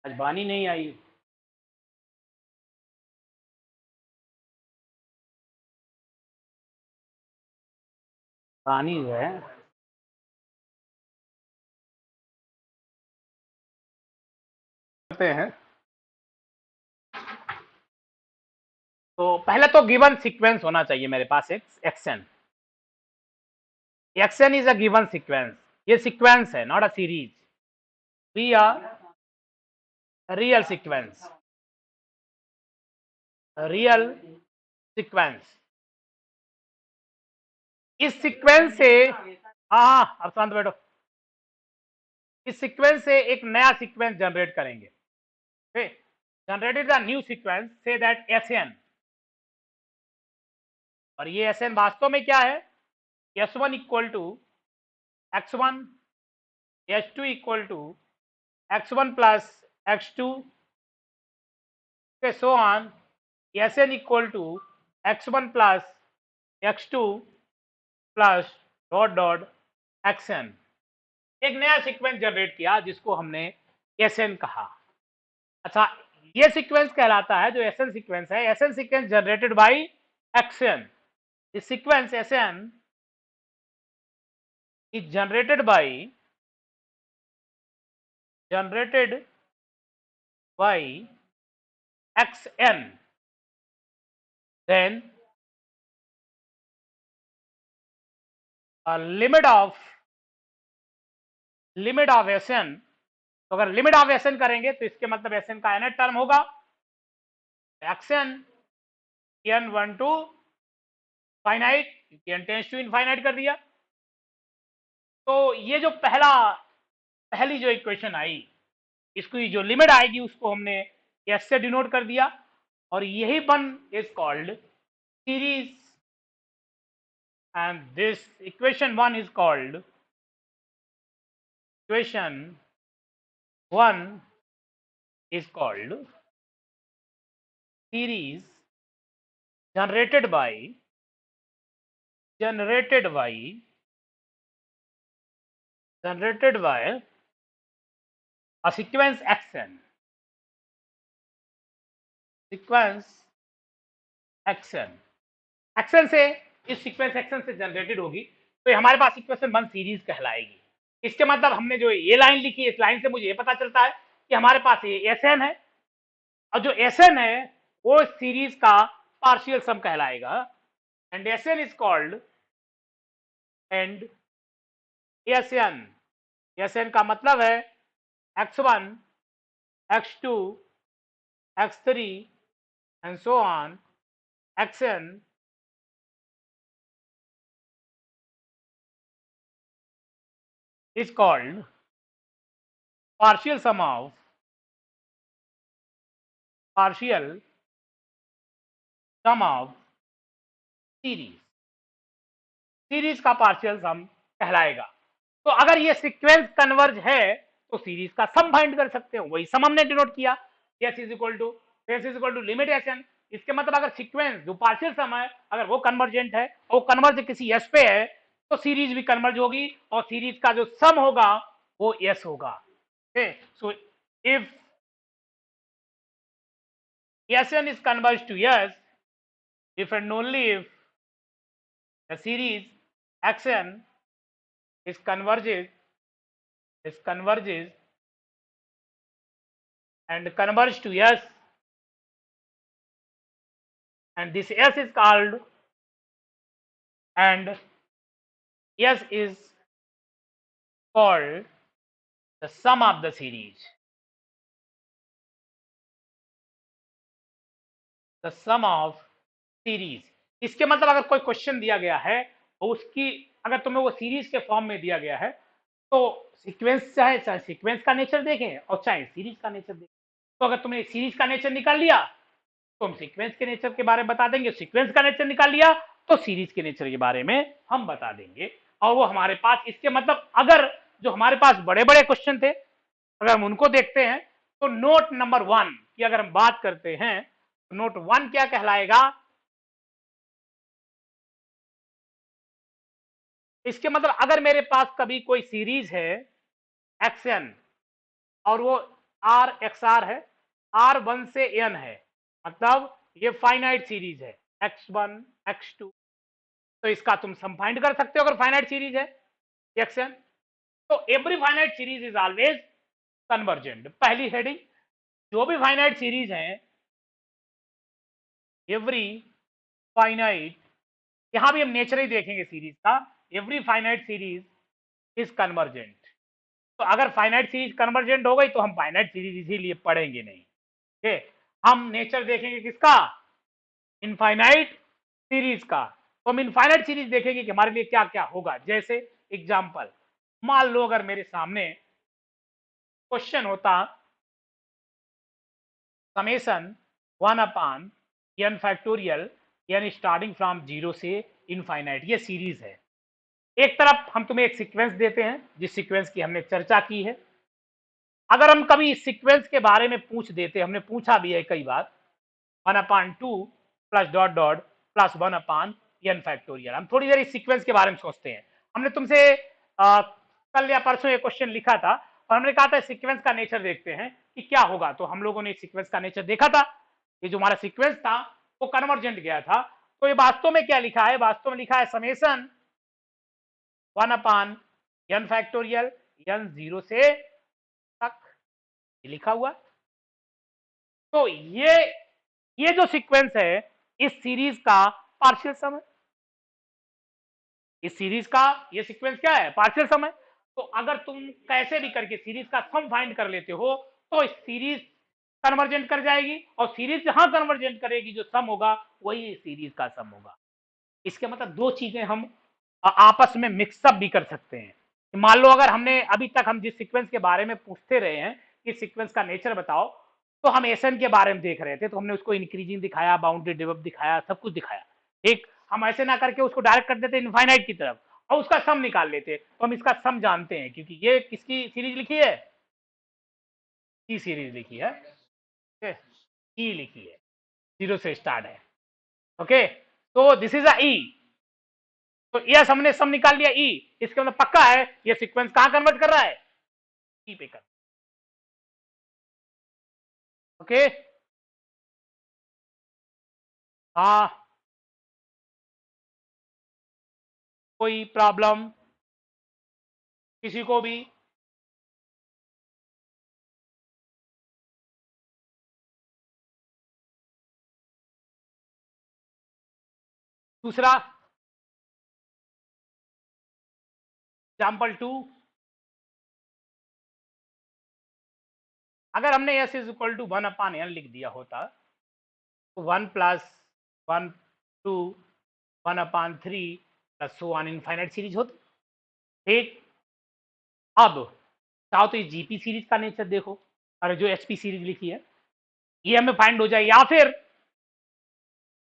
आज बानी नहीं आई? बानी जो है करते हैं। तो पहले तो गिवन सीक्वेंस होना चाहिए मेरे पास, एक x n. X n is a given sequence, ये सीक्वेंस है, not a series. We are real sequence, real sequence. इस सीक्वेंस से, हाँ हाँ अब शांत बैठो, इस सीक्वेंस से एक नया सीक्वेंस जनरेट करेंगे। जनरेटेड द न्यू सीक्वेंस से दैट एस एन, और ये एस एन वास्तव में क्या है? S one equal to x one, h two equal to x one plus x two, so on, s n equal to x one plus x two plus dot dot x n. एक नया sequence generate किया जिसको हमने S N कहा। अच्छा, ये sequence कहलाता है, जो एस एन सीक्वेंस है, s n sequence generated by x n. This sequence s n is generated by xn, then a limit of sn। तो अगर लिमिट ऑफ एस एन करेंगे तो इसके मतलब एस एन का nth टर्म होगा x n n one to finite, n tends to infinite कर दिया। तो ये जो पहली जो इक्वेशन आई, इसकी जो लिमिट आएगी उसको हमने एस से डिनोट कर दिया, और यही one is called series, and this equation 1 is called equation 1 is called series generated by generated by generated by a sequence action, sequence action, action से, इस सीक्वेंस एक्शन से जनरेटेड होगी, तो ये हमारे पास इक्वेशन 1 सीरीज कहलाएगी। इसके मतलब हमने जो ये लाइन लिखी, इस लाइन से मुझे ये पता चलता है कि हमारे पास ये एस एन है, और जो एस एन है वो सीरीज का पार्शियल सम कहलाएगा, and s n is called, and s N का मतलब है x1, x2, x3 and so on, xn is called partial sum of series, series का पार्शियल सम कहलाएगा। तो अगर ये सीक्वेंस कन्वर्ज है तो सीरीज का सम फाइंड कर सकते हो, वही सम हमने डिनोट किया, s is equal to limit s. इसके मतलब अगर सीक्वेंस जो पार्शियल सम है अगर वो कन्वर्जेंट है, वो कन्वर्ज किसी s पे है, तो सीरीज भी कन्वर्ज होगी, और सीरीज का जो सम होगा वो s होगा। So if Sn is converged to S, if and only if the series Xn is converges and converge to S, and this S is called, and S is called the sum of the series, the sum of series। इसके मतलब अगर कोई question दिया गया है और उसकी अगर तुम्हें वो सीरीज के फॉर्म में दिया गया है, तो सीक्वेंस चाहे सीक्वेंस का नेचर देखें और चाहे सीरीज का नेचर देखें, तो अगर तुमने सीरीज का नेचर निकाल लिया तो हम सीक्वेंस के नेचर के बारे में बता देंगे, सीक्वेंस का नेचर निकाल लिया तो सीरीज के नेचर के बारे में हम बता देंगे। और वो हमारे पास, इसके मतलब अगर जो हमारे पास बड़े बड़े क्वेश्चन थे अगर हम उनको देखते हैं, तो नोट नंबर 1 की अगर हम बात करते हैं तो नोट 1 क्या कहलाएगा, इसके मतलब अगर मेरे पास कभी कोई सीरीज है एक्सएन और वो आर एक्स आर है, आर 1 से एन है, मतलब ये फाइनाइट सीरीज है x1 x2, तो इसका तुम सम फाइंड कर सकते हो अगर फाइनाइट सीरीज है एक्सएन। तो every finite series is always convergent, पहली हेडिंग, जो भी फाइनाइट सीरीज है, एवरी फाइनाइट, यहां भी हम नेचर ही देखेंगे सीरीज का, every finite series is convergent. तो अगर फाइनाइट सीरीज कन्वर्जेंट हो गई तो हम फाइनाइट सीरीज इसीलिए पढ़ेंगे नहीं, ठीक है, हम नेचर देखेंगे किसका, इनफाइनाइट सीरीज का। तो हम इनफाइनाइट सीरीज देखेंगे कि हमारे लिए क्या क्या होगा। जैसे एग्जांपल, मान लो अगर मेरे सामने क्वेश्चन होता summation 1/n factorial n starting from 0 से इनफाइनाइट, ये सीरीज है। एक तरफ हम तुम्हें एक सीक्वेंस देते हैं जिस सीक्वेंस की हमने चर्चा की है, अगर हम कभी इस सीक्वेंस के बारे में पूछ देते, हमने पूछा भी है कई बार, 1/2 plus dot dot plus 1/n factorial, हम थोड़ी देर इस सीक्वेंस के बारे में सोचते हैं। हमने तुमसे कल या परसों एक क्वेश्चन लिखा था और हमने कहा था सीक्वेंस का नेचर देखते हैं कि क्या होगा, तो हम लोगों ने सीक्वेंस का नेचर देखा था, ये जो हमारा सीक्वेंस था वो कन्वर्जेंट गया था। तो ये वास्तव में क्या लिखा है, वास्तव में लिखा है समेशन 1/n फैक्टोरियल n 0 से तक, ये लिखा हुआ। तो ये जो सीक्वेंस है इस सीरीज का पार्शियल सम है, इस सीरीज का ये सीक्वेंस क्या है, पार्शियल सम है। तो अगर तुम कैसे भी करके सीरीज का सम फाइंड कर लेते हो तो इस सीरीज कन्वर्जेंट कर जाएगी, और सीरीज जहां कन्वर्जेंट करेगी जो सम होगा वही सीरीज का सम होगा। इसके मतलब दो चीजें हम आपस में मिक्सअप भी कर सकते हैं। मान लो अगर हमने अभी तक हम जिस सीक्वेंस के बारे में पूछते रहे हैं कि सीक्वेंस का नेचर बताओ, तो हम एसएन के बारे में देख रहे थे, तो हमने उसको इंक्रीजिंग दिखाया, बाउंड्री डेवलप दिखाया, सब कुछ दिखाया। ठीक, हम ऐसे ना करके उसको डायरेक्ट कर देते इनफाइनाइट की तरफ और उसका सम निकाल लेते, तो हम इसका सम जानते हैं क्योंकि ये किसकी सीरीज लिखी है, ई सीरीज लिखी है, ई लिखी है, 0 से स्टार्ट है। ओके, तो दिस इज अ ई। तो यस हमने सम निकाल लिया ई, इसके मतलब पक्का है ये सीक्वेंस कहां कन्वर्ट कर रहा है, ई पे कर। ओके हाँ कोई प्रॉब्लम किसी को भी? दूसरा एग्जाम्पल 2, अगर हमने S is equal to 1/n लिख दिया होता तो 1 plus 1 2 1/3 plus so on infinite series होती। ठीक, अब चाहो तो ये जीपी सीरीज का नेचर देखो, और जो एसपी सीरीज लिखी है ये हमें फाइंड हो जाए, या फिर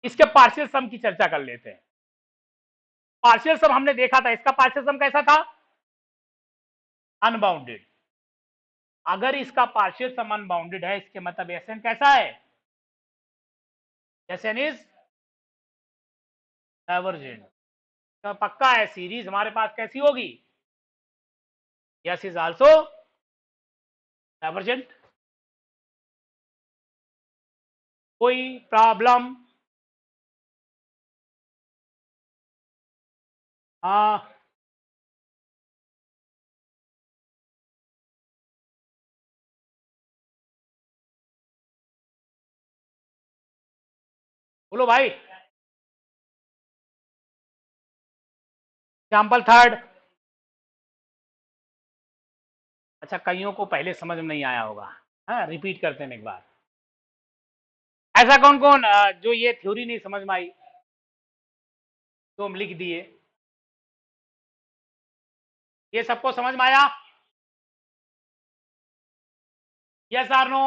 इसके पार्शियल सम की चर्चा कर लेते हैं। पार्शियल सम हमने देखा था, इसका पार्शियल सम कैसा था, अनबाउंडेड। अगर इसका पार्शियल सम अनबाउंडेड है इसके मतलब एसएन कैसा है, एसएन इज डाइवर्जेंट। तो पक्का है सीरीज हमारे पास कैसी होगी, यस इज आल्सो डाइवर्जेंट। कोई प्रॉब्लम? हाँ बोलो भाई। एग्जाम्पल थर्ड, अच्छा कईयों को पहले समझ में नहीं आया होगा, हाँ रिपीट करते हैं एक बार। ऐसा कौन कौन जो ये थ्योरी नहीं समझ में आई, तो हम लिख दिए, ये सबको समझ में आया, यस आर नो?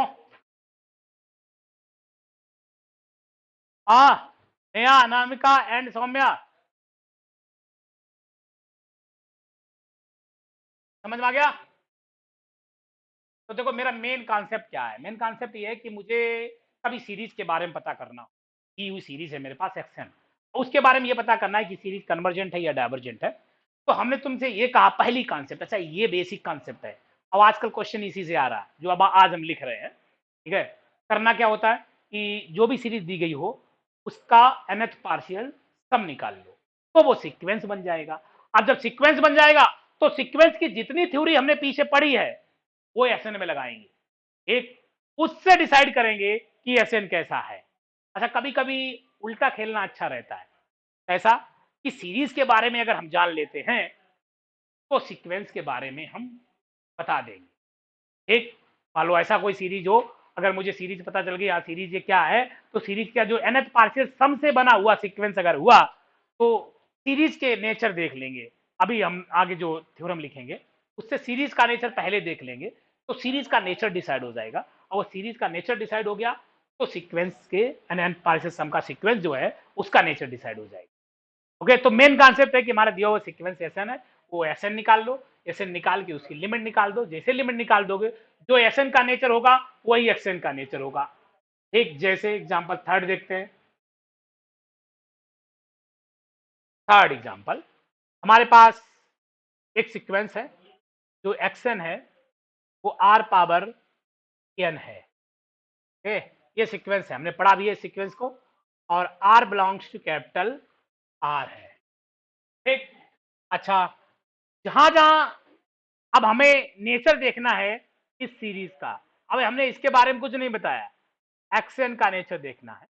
हाँ नेहा अनामिका एंड सौम्या समझ में आ गया? तो देखो मेरा मेन कॉन्सेप्ट क्या है, मेन कॉन्सेप्ट ये है कि मुझे कभी सीरीज के बारे में पता करना हो, दी हुई सीरीज है मेरे पास एक्शन, उसके बारे में ये पता करना है कि सीरीज कन्वर्जेंट है या डाइवर्जेंट है। तो हमने तुमसे ये कहा पहली कॉन्सेप्ट, अच्छा ये बेसिक कॉन्सेप्ट है। अब आजकल क्वेश्चन इसी से आ रहा है जो अब आज हम लिख रहे हैं। ठीक है, करना क्या होता है कि जो भी सीरीज दी गई हो उसका nth पार्शियल सम निकाल लो, तो वो सीक्वेंस बन जाएगा। अब जब सीक्वेंस बन जाएगा तो सीक्वेंस की जितनी थ्योरी हमने पीछे पढ़ी है वो एसएन में लगाएंगे, एक उससे डिसाइड करेंगे कि एसएन कैसा है। अच्छा कभी कभी उल्टा खेलना अच्छा रहता है, ऐसा कि सीरीज के बारे में अगर हम जान लेते हैं तो सीक्वेंस के बारे में हम बता देंगे। एक मान लो ऐसा कोई सीरीज हो, अगर मुझे सीरीज पता चल गई सीरीज ये क्या है, तो सीरीज का जो nth पार्शियल सम से बना हुआ सीक्वेंस अगर हुआ तो सीरीज के नेचर देख लेंगे। अभी हम आगे जो थ्योरम लिखेंगे उससे सीरीज का नेचर पहले देख लेंगे, तो सीरीज का नेचर डिसाइड हो जाएगा, और वो सीरीज का नेचर डिसाइड हो गया तो सीक्वेंस के nth पार्शियल सम का सीक्वेंस जो है उसका नेचर डिसाइड हो जाएगा। ओके, तो मेन कॉन्सेप्ट है कि हमारा दिया हुआ सीक्वेंस एसएन है, वो एसएन निकाल लो, एसएन निकाल के उसकी लिमिट निकाल दो, जैसे लिमिट निकाल दोगे जो एसएन का नेचर होगा वही एक्सएन का नेचर होगा। एक जैसे एग्जांपल थर्ड देखते हैं। थर्ड एग्जांपल, हमारे पास एक सीक्वेंस है जो एक्सएन है वो आर पावर एन है। ओके, ये सीक्वेंस है, हमने पढ़ा भी है सीक्वेंस को, और r belongs to capital R है। ठीक, अच्छा जहां जहां अब हमें नेचर देखना है इस सीरीज का, अब हमने इसके बारे में कुछ नहीं बताया, एक्सएन का नेचर देखना है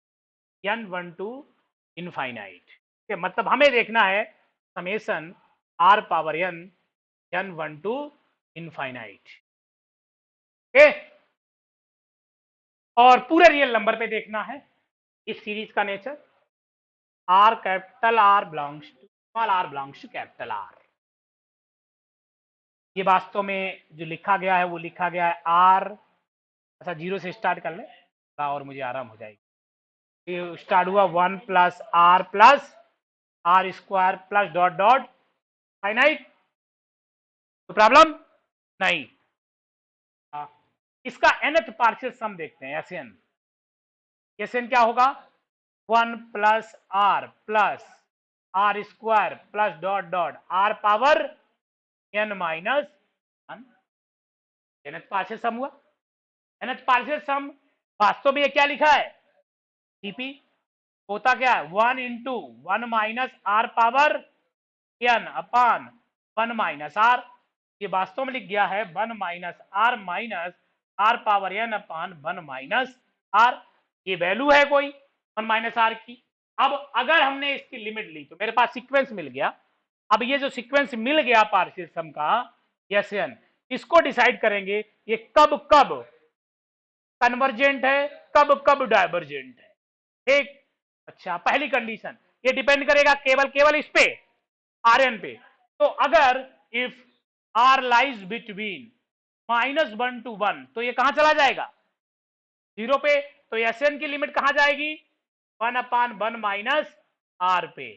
एन वन टू इनफाइनाइट, मतलब हमें देखना है summation r power n n one to infinite. Okay, और पूरे रियल नंबर पे देखना है इस सीरीज का nature, R capital R belongs to small R belongs to capital R. ये वास्तव में जो लिखा गया है वो लिखा गया है आर, अच्छा जीरो से स्टार्ट कर ले और मुझे आराम हो जाएगी। ये स्टार्ट हुआ 1 plus are square plus dot dot finite, तो प्रॉब्लम नहीं। इसका nth पार्शियल सम देखते हैं, एसएन। एसएन क्या होगा, 1 plus r plus are square plus dot dot r power n minus 1। nth partial sum हुआ। nth पार्शियल सम वास्तव में ये क्या लिखा है, dp होता क्या है 1 into 1 minus R power n upon 1 minus R. ये वास्तव में लिख गया है 1 minus R power n upon 1 minus R. ये वैल्यू है कोई 1 माइनस आर की। अब अगर हमने इसकी लिमिट ली तो मेरे पास सीक्वेंस मिल गया। अब ये जो सीक्वेंस मिल गया पार्शियल सम का एस एन, इसको डिसाइड करेंगे ये कब कब कन्वर्जेंट है, कब कब डाइवर्जेंट है। ठीक, अच्छा पहली कंडीशन ये डिपेंड करेगा केवल इस पे आर एन पे। तो अगर if R lies between -1 to 1 तो ये कहां चला जाएगा 0 पे। तो एस एन की लिमिट कहां जाएगी 1 अपान 1 माइनस आर पे।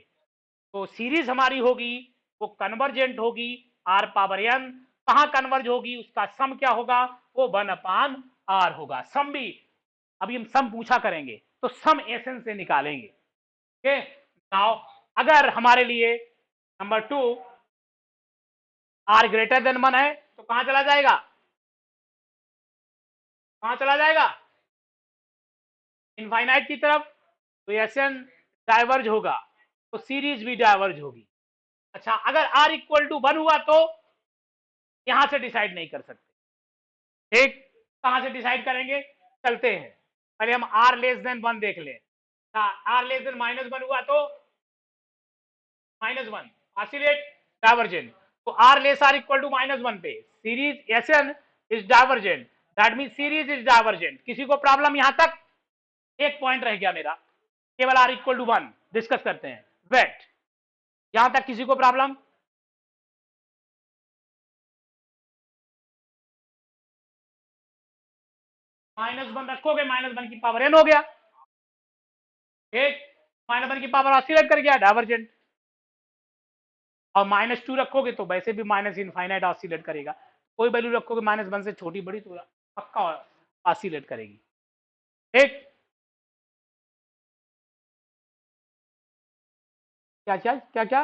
तो सीरीज हमारी होगी वो कन्वर्जेंट होगी आर पावर एन। कहां कन्वर्ज होगी उसका सम क्या होगा वो 1 अपान आर होगा। सम भी अभी हम सम पूछा करेंगे तो सम एसएन से निकालेंगे। ओके नाउ अगर हमारे लिए नंबर 2 आर ग्रेटर देन 1 है तो कहां चला जाएगा, कहां चला जाएगा इनफाइनाइट की तरफ। तो एसएन डाइवर्ज होगा तो सीरीज भी डाइवर्ज होगी। अच्छा अगर आर इक्वल टू 1 हुआ तो यहां से डिसाइड नहीं कर सकते। ठीक, कहां से डिसाइड करेंगे, चलते हैं पहले हम आर लेस देन 1 देख लें। आर लेस देन -1 हुआ तो -1 ऑसिलेट डाइवर्जेंट। तो R less are equal to -1 पे series SN is divergent, that mean series is divergent. किसी को प्रॉब्लम यहां तक, एक पॉइंट रह गया मेरा, केवल आर इक्वल टू 1 डिस्कस करते हैं। वेट, यहां तक किसी को प्रॉब्लम, -1 रखोगे -1 की पावर एन हो गया। ठीक, -1 की पावर ऑसिलेट कर गया डाइवर्जेंट। और -2 रखोगे तो वैसे भी माइनस इनफाइनाइट ऑसिलेट करेगा। कोई वैल्यू रखोगे -1 से छोटी बड़ी तो पक्का ऑसिलेट करेगी। ठीक, क्या क्या क्या क्या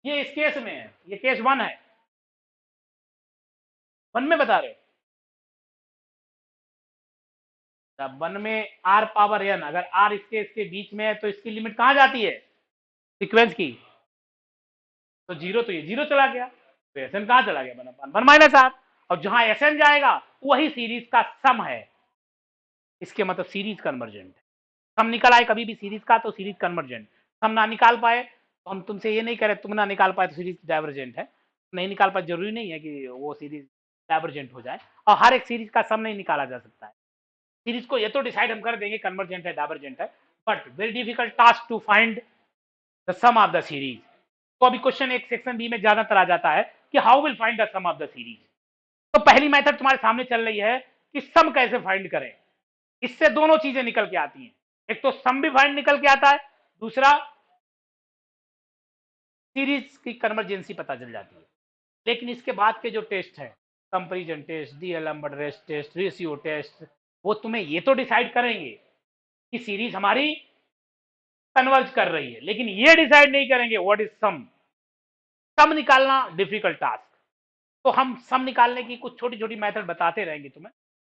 ये इस केस में है, ये केस 1 है, 1 में बता रहे हो। अब 1 में आर पावर एन, अगर आर इसके बीच में है तो इसकी लिमिट कहां जाती है सीक्वेंस की, तो 0, तो ये 0 चला गया। तो एस एन कहां चला गया 1 माइनस आर। और जहां एस एन जाएगा वही सीरीज का सम है, इसके मतलब सीरीज कन्वर्जेंट है। सम निकल आए कभी भी सीरीज का तो सीरीज कन्वर्जेंट। सम ना निकाल पाए तो हम तुमसे ये नहीं कह रहे तुम ना निकाल पाए तो सीरीज डाइवर्जेंट है। नहीं निकाल पाए जरूरी नहीं है कि वो सीरीज डाइवर्जेंट हो जाए, और हर एक सीरीज का सम नहीं निकाला जा सकता है। सीरीज को ये तो डिसाइड हम कर देंगे कन्वर्जेंट है डाइवर्जेंट है, but very difficult task to find the sum of the series. तो अभी क्वेश्चन एक सेक्शन बी में ज्यादातर आ जाता है कि how will find the sum of the series. तो पहली मेथड तुम्हारे सामने चल रही है कि सम कैसे फाइंड करें। इससे दोनों चीजें निकल के आती हैं, एक तो सम भी फाइंड निकल के आता है, दूसरा सीरीज की कन्वर्जेंसी पता चल जाती है। लेकिन इसके बाद के जो टेस्ट है comparison test, D'Alembert rest test, ratio test, वो तुम्हें ये तो डिसाइड करेंगे कि सीरीज हमारी कन्वर्ज कर रही है, लेकिन ये डिसाइड नहीं करेंगे व्हाट इज सम। सम निकालना डिफिकल्ट टास्क। तो हम सम निकालने की कुछ छोटी छोटी मेथड बताते रहेंगे तुम्हें,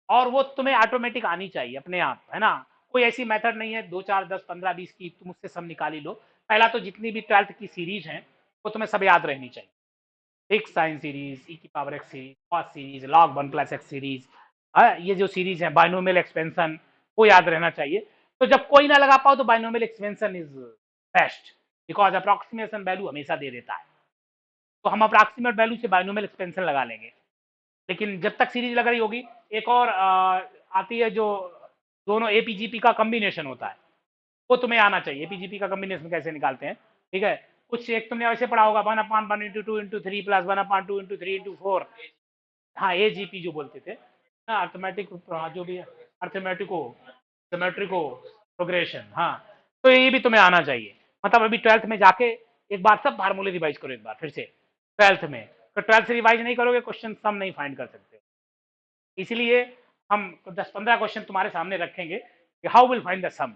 और वो तुम्हें ऑटोमेटिक आनी चाहिए अपने आप, है ना। कोई ऐसी मेथड नहीं है 2 4 10 15 20 की तुम उससे सम निकाल ही लो। पहला तो जितनी भी 12th की सीरीज हैं वो तुम्हें सब याद रहनी चाहिए। एक साइन सीरीज, ई की power x series, cos series, log 1 plus x series, ये जो सीरीज है बाइनोमियल एक्सपेंशन वो याद रहना चाहिए। तो जब कोई ना लगा पाओ तो binomial expansion is best, because approximation value हमेशा दे देता है। तो हम अप्रॉक्सीमेट वैल्यू से बाइनोमियल एक्सपेंशन लगा लेंगे। लेकिन जब तक सीरीज लग रही होगी, एक और आती है जो दोनों एपीजीपी का कॉम्बिनेशन होता है, वो तुम्हें आना चाहिए। एपीजीपी का कॉम्बिनेशन कैसे निकालते हैं, ठीक है। कुछ एक तुमने वैसे पढ़ा होगा 1/1 into 2 into 3 plus 1/2 into 3 into 4। हाँ एजीपी जो बोलते थे, हाँ अर्थमेटिक, जो भी है अर्थमेटिको ज्योमेट्रिको प्रोग्रेशन। हाँ तो ये भी तुम्हें आना चाहिए। मतलब अभी 12th में जाके एक बार सब फार्मूले रिवाइज करो एक बार फिर से 12th में। तो 12th से रिवाइज नहीं करोगे क्वेश्चन सम नहीं फाइंड कर सकते। इसलिए हम 10-15 क्वेश्चन तुम्हारे सामने रखेंगे कि हाउ विल फाइंड द सम।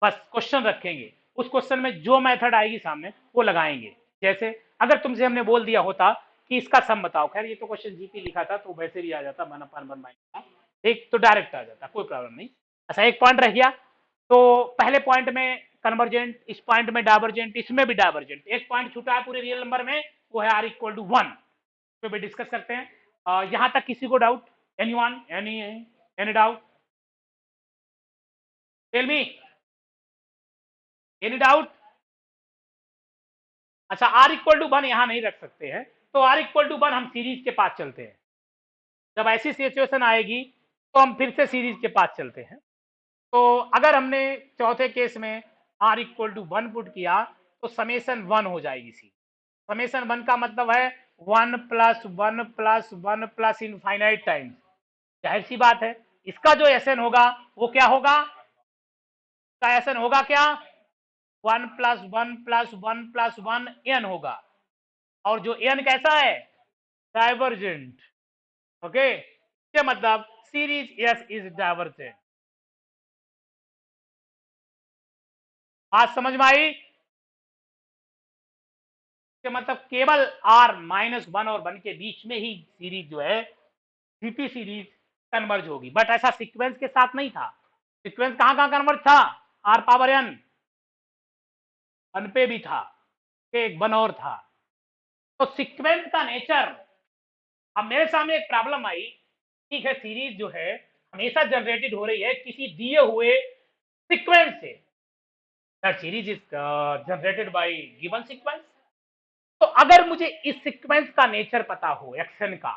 बस क्वेश्चन रखेंगे, उस क्वेश्चन में जो मेथड आएगी सामने वो लगाएंगे। जैसे अगर तुमसे हमने बोल दिया होता कि इसका सम बताओ, खैर ये तो क्वेश्चन जीपी लिखा था तो वैसे भी आ जाता 1/1 एक तो डायरेक्ट आ जाता, कोई प्रॉब्लम नहीं। अच्छा एक पॉइंट रह गया, तो पहले पॉइंट में कन्वर्जेंट, इस पॉइंट में डाइवर्जेंट, इसमें भी डाइवर्जेंट, एक पॉइंट छूटा है पूरे रियल नंबर में, वो है r=1 पे भी डिस्कस करते हैं। यहां तक किसी को doubt? Anyone, any doubt? Tell me, any doubt? अच्छा r=1 यहां नहीं रख सकते हैं, तो r=1 हम सीरीज के पास चलते हैं। जब ऐसी सिचुएशन आएगी तो हम फिर से सीरीज के पास चलते हैं। तो अगर हमने चौथे केस में r=1 पुट किया तो समेशन 1 हो जाएगी सी। समेशन 1 का मतलब है 1 + 1 + 1 + इनफाइनाइट टाइम्स। जाहिर सी बात है इसका जो एसएन होगा वो क्या होगा? इसका एसएन होगा क्या? 1 + 1 + 1 + 1 n होगा। और जो n कैसा है? डाइवर्जेंट। ओके, क्या मतलब सीरीज एस इज डाइवर्जेंट। बात समझ में आई? कि मतलब केवल r-1 और 1 के बीच में ही सीरीज जो है जीपी सीरीज कन्वर्ज होगी, बट ऐसा सीक्वेंस के साथ नहीं था। सीक्वेंस कहां कहां कन्वर्ज था? r⁴n 1 पे भी था, एक 1 और था। तो सीक्वेंस का नेचर, अब मेरे सामने एक प्रॉब्लम आई, ठीक है सीरीज जो है हमेशा जनरेटेड हो रही है किसी दिए हुए सीक्वेंस से, that series is generated by given sequence. तो अगर मुझे इस सीक्वेंस का नेचर पता हो एक्शन का,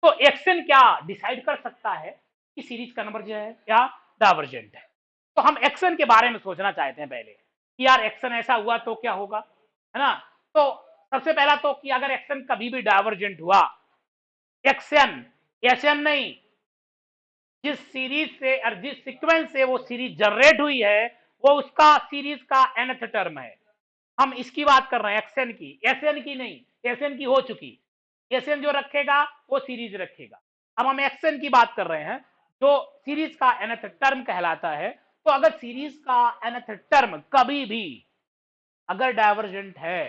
तो एक्शन क्या डिसाइड कर सकता है कि सीरीज कन्वर्ज है या डाइवर्जेंट है। तो हम एक्शन के बारे में सोचना चाहते हैं पहले कि यार एक्शन ऐसा हुआ तो क्या होगा, है ना। तो सबसे पहला तो कि अगर एक्शन कभी भी डाइवर्जेंट हुआ, एक्शन एसएन नहीं, जिस सीरीज से और जिस सीक्वेंस से वो सीरीज जनरेट हुई है वो उसका सीरीज का nth टर्म है। हम इसकी बात कर रहे हैं एक्शन की, एसएन की नहीं। एसएन की हो चुकी, एसएन जो रखेगा वो सीरीज रखेगा। अब हम एक्शन की बात कर रहे हैं जो सीरीज का nth टर्म कहलाता है। तो अगर सीरीज का nth टर्म कभी भी अगर डाइवर्जेंट है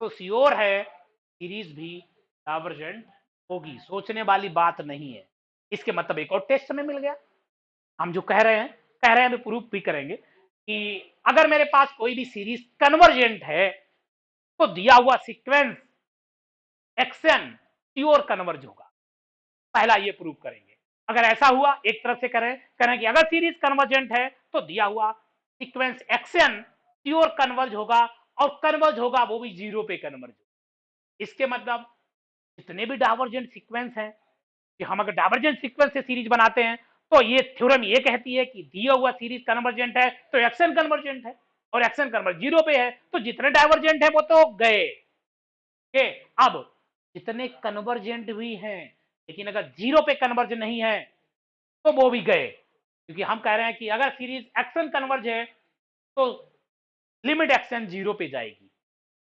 तो श्योर है सीरीज भी डाइवर्जेंट होगी, सोचने वाली बात नहीं है। इसके मतलब एक और टेस्ट हमें मिल गया। हम जो कह रहे हैं हम प्रूफ भी करेंगे कि अगर मेरे पास कोई भी सीरीज कन्वर्जेंट है तो दिया हुआ सीक्वेंस एक्शन प्योर कन्वर्ज होगा। पहला ये प्रूव करेंगे। अगर ऐसा हुआ, एक तरफ से करें कि अगर सीरीज कन्वर्जेंट है तो दिया हुआ सीक्वेंस एक्शन प्योर कन्वर्ज होगा, और कन्वर्ज होगा वो भी 0 पे कन्वर्ज होगा। इसके मतलब जितने भी डाइवर्जेंट सीक्वेंस हैं, कि हम अगर डाइवर्जेंट सीक्वेंस से सीरीज बनाते हैं तो ये थ्योरम ये कहती है कि दिया हुआ सीरीज कन्वर्जेंट है तो एक्शन कन्वर्जेंट है, और एक्शन कन्वर्ज 0 पे है तो जितने डाइवर्जेंट है वो तो गए। अब जितने कन्वर्जेंट भी हैं लेकिन अगर 0 पे कन्वर्ज नहीं है तो वो भी गए, क्योंकि हम कह रहे हैं कि अगर सीरीज एक्शन कन्वर्ज है तो लिमिट एक्शन 0 पे जाएगी।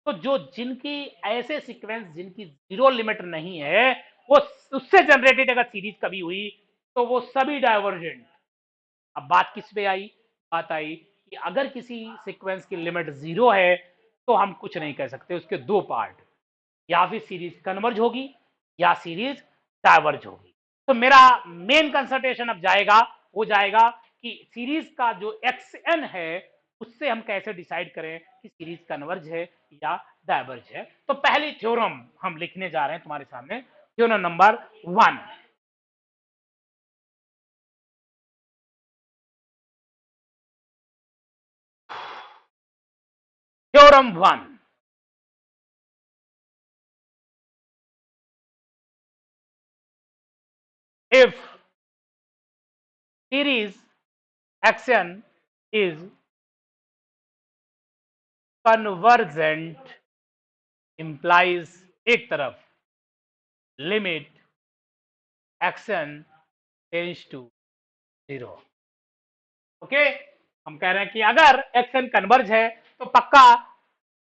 तो जो जिनकी ऐसे सीक्वेंस जिनकी 0 लिमिट नहीं है वो उससे जनरेटेड अगर सीरीज कभी हुई तो वो सभी डाइवर्जेंट। अब बात किस पे आई? बात आई कि अगर किसी सीक्वेंस की लिमिट 0 है तो हम कुछ नहीं कह सकते, उसके दो पार्ट, या फिर सीरीज कन्वर्ज होगी या सीरीज डाइवर्ज होगी। तो मेरा मेन कंसंट्रेशन अब जाएगा, हो जाएगा कि सीरीज का जो एक्स है उससे हम कैसे डिसाइड करें कि सीरीज कन्वर्ज है या डाइवर्ज है। तो पहली थ्योरम हम लिखने जा रहे हैं तुम्हारे सामने, theorem number 1। Theorem 1, if series action is convergent implies एक तरफ limit action tends to 0। Okay, हम कह रहे हैं कि अगर एक्शन कन्वर्ज है तो पक्का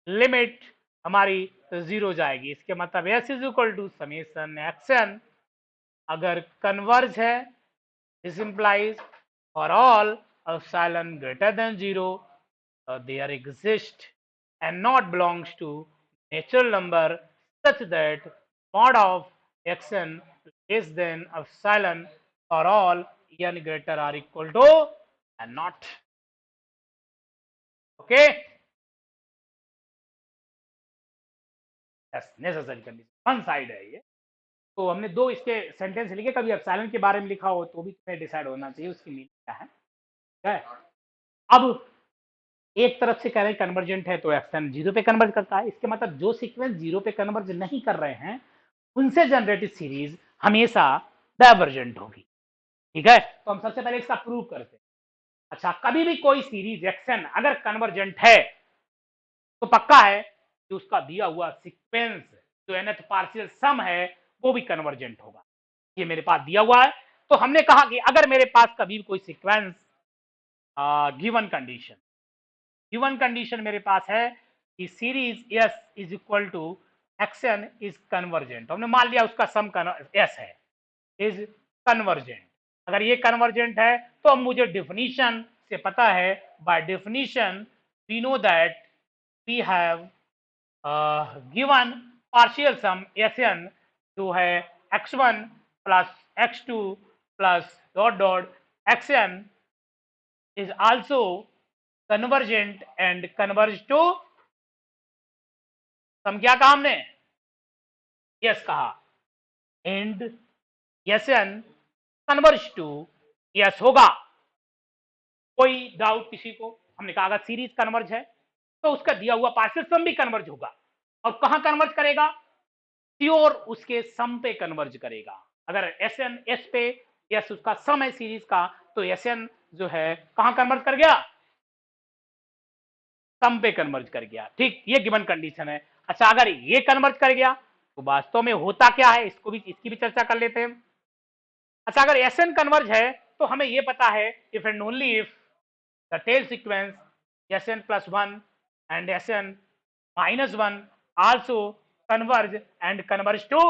लिमिट हमारी 0 जाएगी। इसके मतलब s is equal to summation action अगर कन्वर्ज है, this implies for all epsilon greater than 0, there exist and not belongs to natural number such that mod of xn less than epsilon for all n greater or equal to and not. Okay, necessary condition one side है ये। तो हमने दो इसके sentence लिखे, कभी epsilon के बारे में लिखा हो तो भी तुम्हें डिसाइड होना चाहिए उसकी मीनिंग क्या है। ठीक है, अब एक तरफ से कह रहे हैं कन्वर्जेंट है तो एक्शन 0 पे कन्वर्ज करता है, इसके मतलब जो सीक्वेंस 0 पे कन्वर्ज नहीं कर रहे हैं उनसे जनरेटेड सीरीज हमेशा डाइवर्जेंट होगी। ठीक है, तो हम सबसे पहले इसका प्रूव करते हैं। अच्छा, कभी भी कोई सीरीज एक्शन अगर कन्वर्जेंट है तो पक्का है कि उसका दिया हुआ सीक्वेंस जो nth पार्शियल सम है वो भी कन्वर्जेंट होगा। ये मेरे पास दिया हुआ है, तो हमने कहा कि अगर मेरे पास कभी भी कोई सीक्वेंस गिवन कंडीशन मेरे पास है कि series S is equal to action is convergent, हमने मान लिया उसका सम एस है, इज कन्वर्जेंट। अगर ये कन्वर्जेंट है तो मुझे डेफिनेशन से पता है, by definition we know that we have given partial sum Sn जो है x1 plus x2 plus dot dot xn is also convergent and converge to sum क्या कहा हमने, यस कहा, and Sn converge to S होगा। कोई doubt किसी को? हमने कहा अगर सीरीज कन्वर्ज है तो उसका दिया हुआ पार्शियल सम भी कन्वर्ज होगा, और कहां कन्वर्ज करेगा, प्योर उसके सम पे कन्वर्ज करेगा। अगर Sn S पे यस उसका सम है सीरीज का, तो Sn जो है कहां कन्वर्ज कर गया, सम पे कन्वर्ज कर गया। ठीक, ये गिवन कंडीशन है। अच्छा, अगर ये कन्वर्ज कर गया तो वास्तव में होता क्या है, इसकी भी चर्चा कर लेते हैं। अच्छा, अगर Sn कन्वर्ज है तो हमें ये पता है if and only if the tail sequence Sn plus 1 and Sn minus 1 also converge and converge to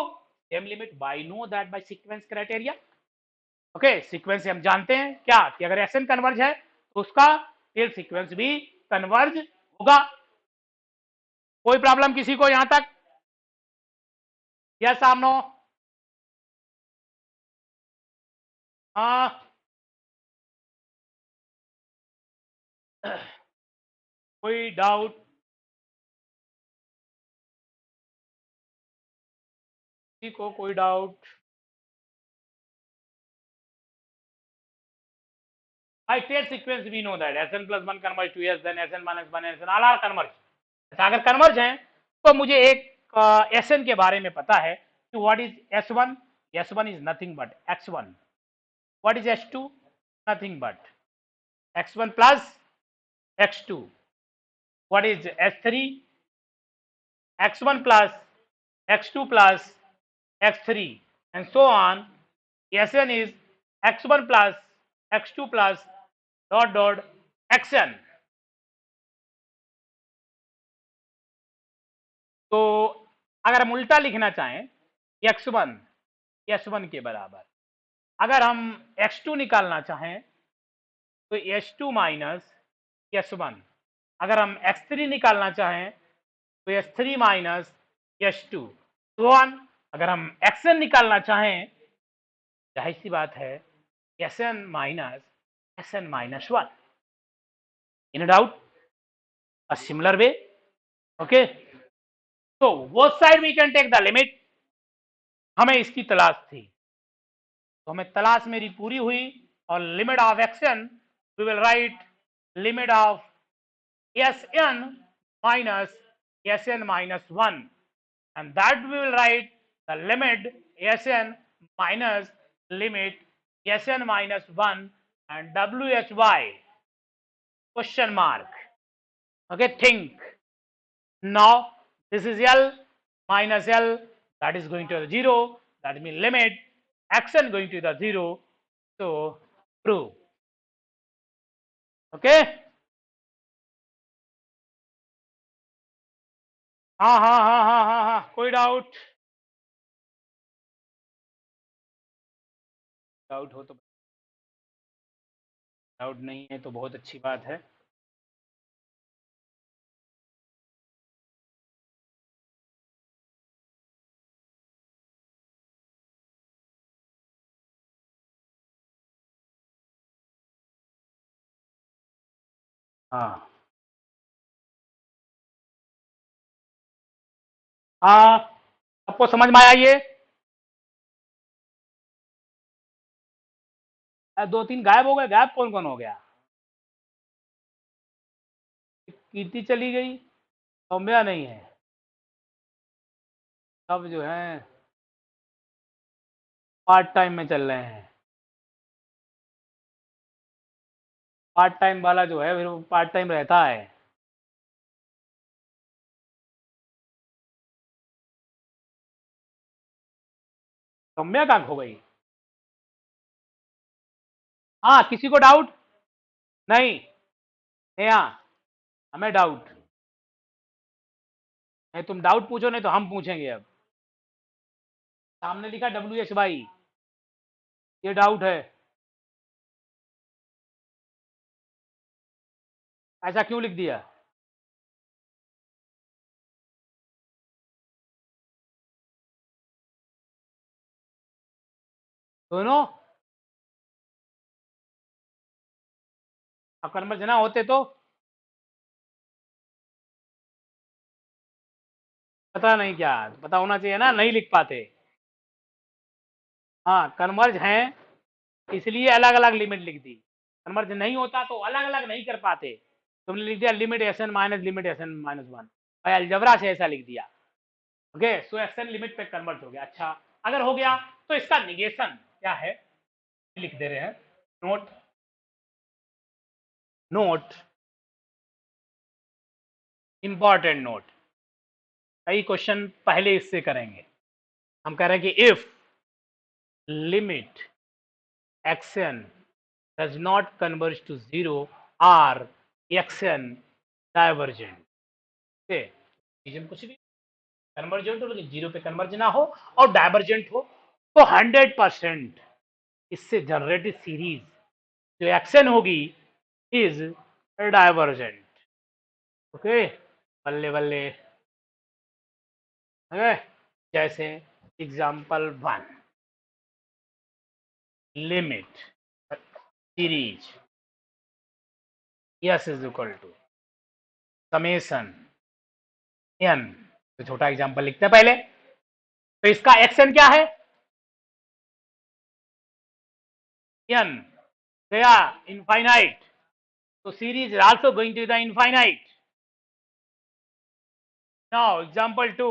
same limit by know that by sequence criteria। Okay, sequence से हम जानते हैं क्या कि अगर Sn कन्वर्ज है तो उसका टेल सीक्वेंस भी कन्वर्ज होगा। कोई प्रॉब्लम किसी को यहां तक? Yes or no? हाँ, कोई डाउट? किसी को कोई doubt? By tail sequence we know that Sn plus 1 converge to S, then Sn minus 1 Sn all are converge। अच्छा, अगर कन्वर्ज हैं तो मुझे एक Sn के बारे में पता है कि what is S1, S1 is nothing but X1, what is S2, nothing but X1 plus X2, what is S3, X1 plus X2 plus X3 and so on। Sn is X1 plus X2 plus dot dot Xn। तो अगर हम उल्टा लिखना चाहें x1 s1 के बराबर, अगर हम x2 निकालना चाहें तो s2 माइनस s1, अगर हम x3 निकालना चाहें तो s3 माइनस s2, तो अगर हम xn निकालना चाहें, जाहिर सी बात है Sn minus Sn minus 1। In doubt? a similar way, okay, so both side we can take the limit। हमें इसकी तलाश थी तो हमें तलाश मेरी पूरी हुई, और limit of action we will write limit of Sn minus Sn minus 1 and that we will write the limit Sn minus limit Sn minus 1 and WHY question mark। Okay, think now this is L minus L, that is going to the 0, that means limit Xn going to the 0, so prove। Okay, हाँ हाँ हाँ हाँ हाँ हाँ, कोई doubt? Doubt हो तो doubt नहीं है तो बहुत अच्छी बात है। हाँ हाँ, आपको समझ में आया ये? दो तीन गायब हो गए, गायब कौन कौन हो गया? कीर्ति चली गई, सौम्या नहीं है, सब जो है पार्ट टाइम में चल रहे हैं। पार्ट टाइम वाला जो है फिर वो पार्ट टाइम रहता है। सौम्या कहाँ खो गई? हाँ, किसी को डाउट? नहीं, नेहा, हमें डाउट नहीं, तुम डाउट पूछो नहीं तो हम पूछेंगे अब। सामने लिखा WH भाई, ये डाउट है। ऐसा क्यों लिख दिया? दोनों अकर्मक जना होते तो पता नहीं, क्या पता होना चाहिए ना, नहीं लिख पाते। हाँ, कन्वर्ज हैं इसलिए अलग अलग लिमिट लिख दी। कन्वर्ज नहीं होता तो अलग अलग नहीं कर पाते। तुमने लिख दिया limit SN minus limit SN minus 1, भाई अलजबरा से ऐसा लिख दिया। ओके, सो SN लिमिट पे कन्वर्ट हो गया। अच्छा, अगर हो गया तो इसका निगेशन क्या है लिख दे रहे हैं। Note, note, important note. कई क्वेश्चन पहले इससे करेंगे। हम कह रहे हैं कि if limit xn does not converge to 0 or xn divergent, reason कुछ भी कन्वर्जेंट हो लेकिन 0 पे कन्वर्ज ना हो और डाइवर्जेंट हो, तो 100% इससे जनरेटेड सीरीज जो एक्शन होगी इज डाइवर्जेंट। ओके, बल्ले बल्ले। ओके, जैसे example 1, limit series S is equal to summation n, तो छोटा एग्जांपल लिखते हैं पहले। तो इसका एक्शन क्या है? n गया infinite, so series is also going to the infinite. Now example 2,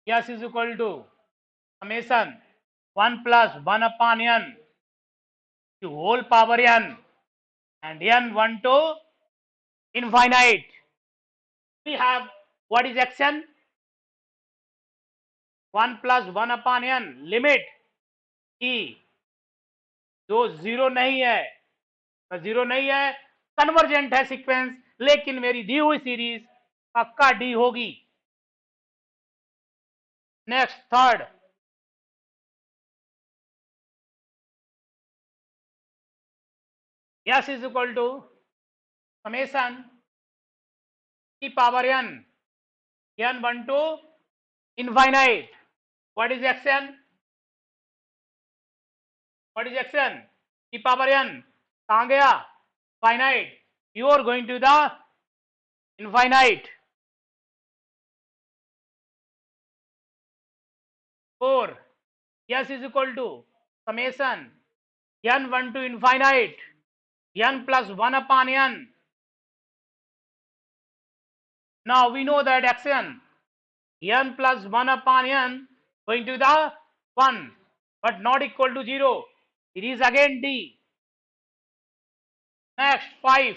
s is equal to summation 1 plus 1 upon n to whole power n and n 1 to infinite. We have what is action? 1 plus 1 upon n limit e, जो zero नहीं है, zero नहीं है, convergent है sequence, लेकिन मेरी दी हुई series पक्का डी होगी। Next third, s is equal to summation e power n n1 to infinite. What is xn? What is xn? e power n कहाँ गया? Finite. You are going to the infinite. 4, s is equal to summation n1 to infinite n plus 1 upon n. Now we know that xn n plus 1 upon n going to the 1 but not equal to 0. It is again d. Next 5,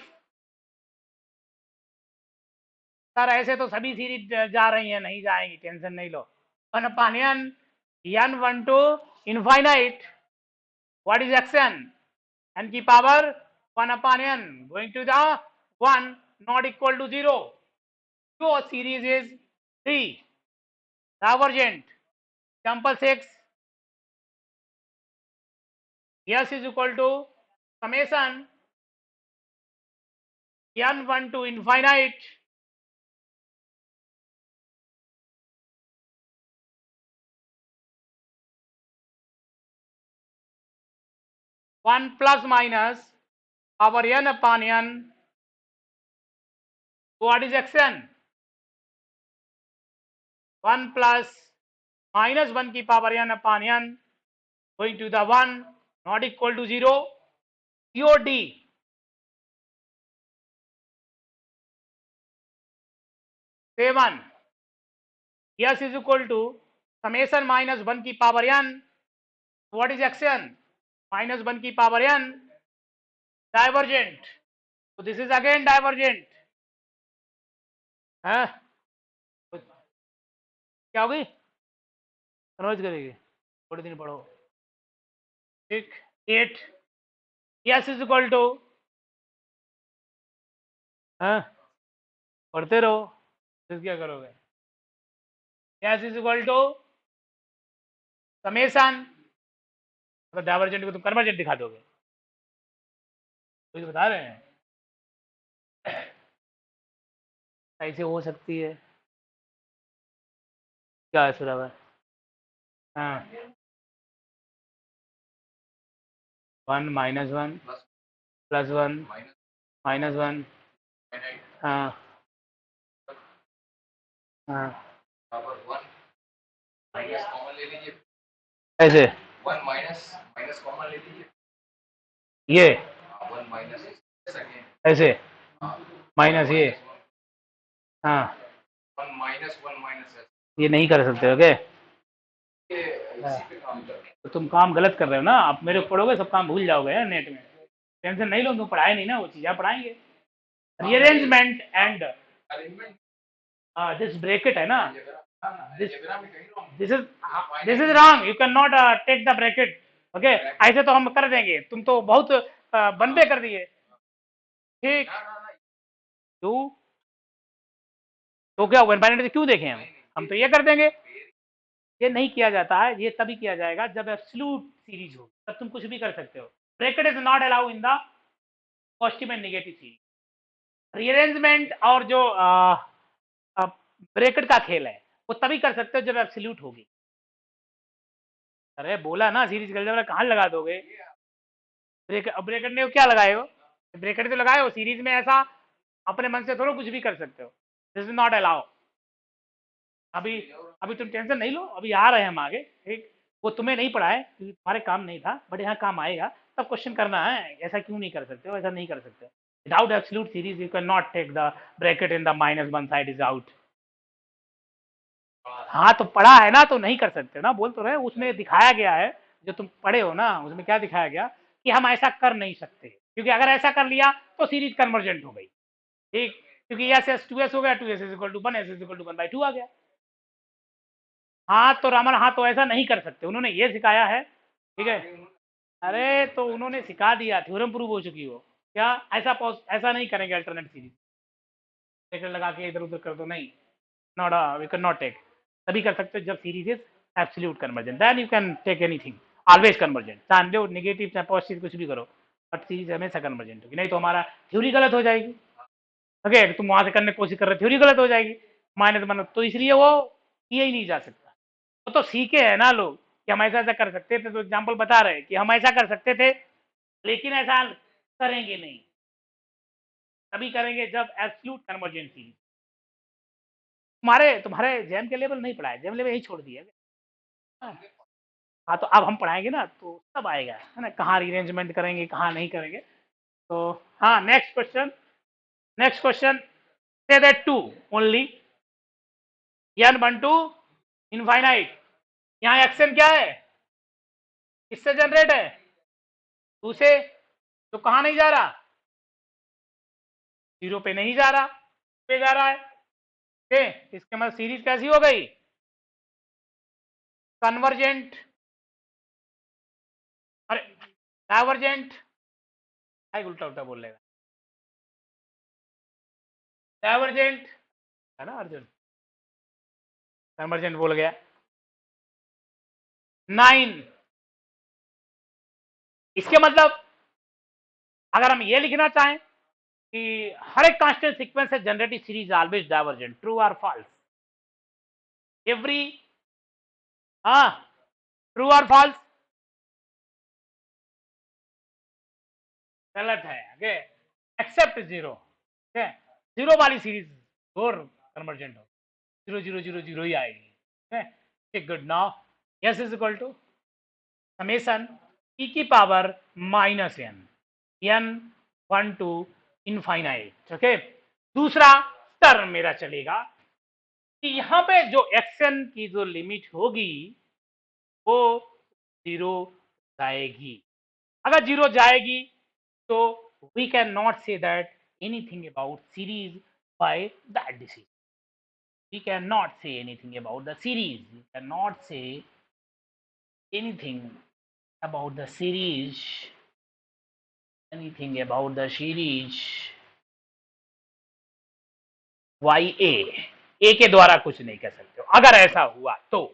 sir ऐसे तो सभी series जा रही हैं, नहीं जाएंगी, tension नहीं लो। 1 upon n n1 to infinite. What is xn? n की power 1 upon n going to the 1 not equal to 0. So series is 3 divergent. Example 6, S is equal to summation n1 to infinite one plus minus power n upon n. What is xn? 1 plus minus 1 की power n upon n going to the 1 not equal to 0. COD say 1. S is equal to summation minus 1 की power n. What is xn? Minus 1 की power n. Divergent. So this is again divergent. हाँ क्या होगी? Converge करेगी, थोड़े दिन पढ़ो. ठीक. 8. S is equal to हाँ पढ़ते रहो, फिर क्या करोगे? S is equal to summation, तो डाइवर्जेंट को तुम कन्वर्जेंट दिखा दोगे, तो बता रहे हैं कैसे हो सकती है. क्या है सुरावर? हाँ 1 minus 1 plus 1 minus 1. हाँ हाँ ऐसे 1 माइनस माइनस कॉमन ले लीजिए, ये 1 माइनस ऐसे माइनस ये, हाँ 1 माइनस 1 माइनस, ये नहीं कर सकते हो क्या? तो तुम काम गलत कर रहे हो ना. आप मेरे को पढ़ोगे सब काम भूल जाओगे यार नेट में. टेंशन नहीं लो, तुम पढ़ाए नहीं ना वो चीज, आप पढ़ाएंगे. रीअरेंजमेंट एंड दिस ब्रैकेट है ना, this is wrong. You can not take the bracket. Okay ऐसे तो हम कर देंगे, तुम तो बहुत बंदे कर दिए. ठीक. क्यों? तो क्या होगा? इनफाइनाइट क्यों देखें हम तो ये कर देंगे. ये नहीं किया जाता है, ये तभी किया जाएगा जब एब्सोल्यूट सीरीज हो, तब तुम कुछ भी कर सकते हो. Bracket is not allow in the positive and negative series. Rearrangement और जो ब्रैकेट का खेल है वो तभी कर सकते हो जब एब्सोल्यूट होगी. अरे बोला ना सीरीज अलजेब्रा कहाँ लगा दोगे? ब्रैकेट ने क्या लगाए हो? ब्रैकेट तो लगाए हो सीरीज में. ऐसा अपने मन से थोड़ा कुछ भी कर सकते हो. This is not allow. अभी अभी तुम टेंशन नहीं लो, अभी आ रहे हैं हम आगे. ठीक. वो तुम्हें नहीं पढ़ा है क्योंकि तुम्हारे काम नहीं था, बट यहाँ काम आएगा. तब क्वेश्चन करना है ऐसा क्यों नहीं कर सकते हो, ऐसा नहीं कर सकते. Without absolute series you can not take the bracket in the minus one side is out. हाँ तो पढ़ा है ना, तो नहीं कर सकते ना, बोल तो रहे. उसमें दिखाया गया है, जो तुम पढ़े हो ना, उसमें क्या दिखाया गया कि हम ऐसा कर नहीं सकते, क्योंकि अगर ऐसा कर लिया तो सीरीज कन्वर्जेंट हो गई. ठीक. क्योंकि एस एस टू एस हो गया, two S is equal to one, S is equal to one by two आ गया. हाँ तो रामन, हाँ तो ऐसा नहीं कर सकते, उन्होंने ये सिखाया है. ठीक है. अरे तो उन्होंने सिखा दिया, थ्योरम प्रूव हो चुकी हो. क्या ऐसा ऐसा नहीं करेंगे अल्टरनेट सीरीज लगा के इधर उधर कर दो, नहीं. Not we can not take. तभी कर सकते हो जब series is absolute convergent, then you can take anything. Always convergent, चाहे लो नेगेटिव चाहे पॉजिटिव कुछ भी करो, बट सीरीज हमेशा कन्वर्जेंट होगी, नहीं तो हमारा थ्योरी गलत हो जाएगी. ओके तुम वहां से करने की कोशिश कर रहे, थ्योरी गलत हो जाएगी. माइनस वन तो इसलिए वो किया ही नहीं जा सकता. वो तो सीखे है ना लोग कि हम ऐसा ऐसा कर सकते थे, तो एग्जाम्पल बता रहे कि हम ऐसा कर सकते थे, लेकिन ऐसा करेंगे नहीं. तभी करेंगे जब एब्सोल्यूट कन्वर्जेंट सीरीज. तुम्हारे तुम्हारे जैम के लेवल नहीं पढ़ाए, जैम लेवल यही छोड़ दिया. हाँ. हाँ तो अब हम पढ़ाएंगे ना तो सब आएगा है ना, कहाँ रीअरेंजमेंट करेंगे कहाँ नहीं करेंगे. तो हाँ next question. Next question say that to only n one to infinite. यहाँ एक्शन क्या है? किससे जनरेट है? टू से. तो कहाँ नहीं जा रहा? जीरो पे नहीं जा रहा, पे जा रहा है. ओके इसके मतलब सीरीज कैसी हो गई? कन्वर्जेंट. अरे डाइवर्जेंट है, उल्टा उल्टा बोल लेगा. डाइवर्जेंट है ना अर्जुन, कन्वर्जेंट बोल गया. 9 इसके मतलब अगर हम ये लिखना चाहें कि हर एक कांस्टेंट सीक्वेंस है generative series always divergent, true और फॉल्स? एवरी, हाँ, ट्रू और फॉल्स? गलत है। Okay, except zero. Okay, zero वाली सीरीज और कन्वर्जेंट हो, जीरो जीरो जीरो जीरो ही आएगी। Okay, good. Now S is equal to summation e की power minus n, n 1 to infinite. Okay, दूसरा टर्म मेरा चलेगा कि यहां पे जो एक्शन की जो लिमिट होगी वो जीरो जाएगी। अगर जीरो जाएगी तो we cannot say that anything about series by that decision. We cannot say anything about the series. We cannot say anything about the series. Anything about the series YA के द्वारा कुछ नहीं कह सकते हो। अगर ऐसा हुआ तो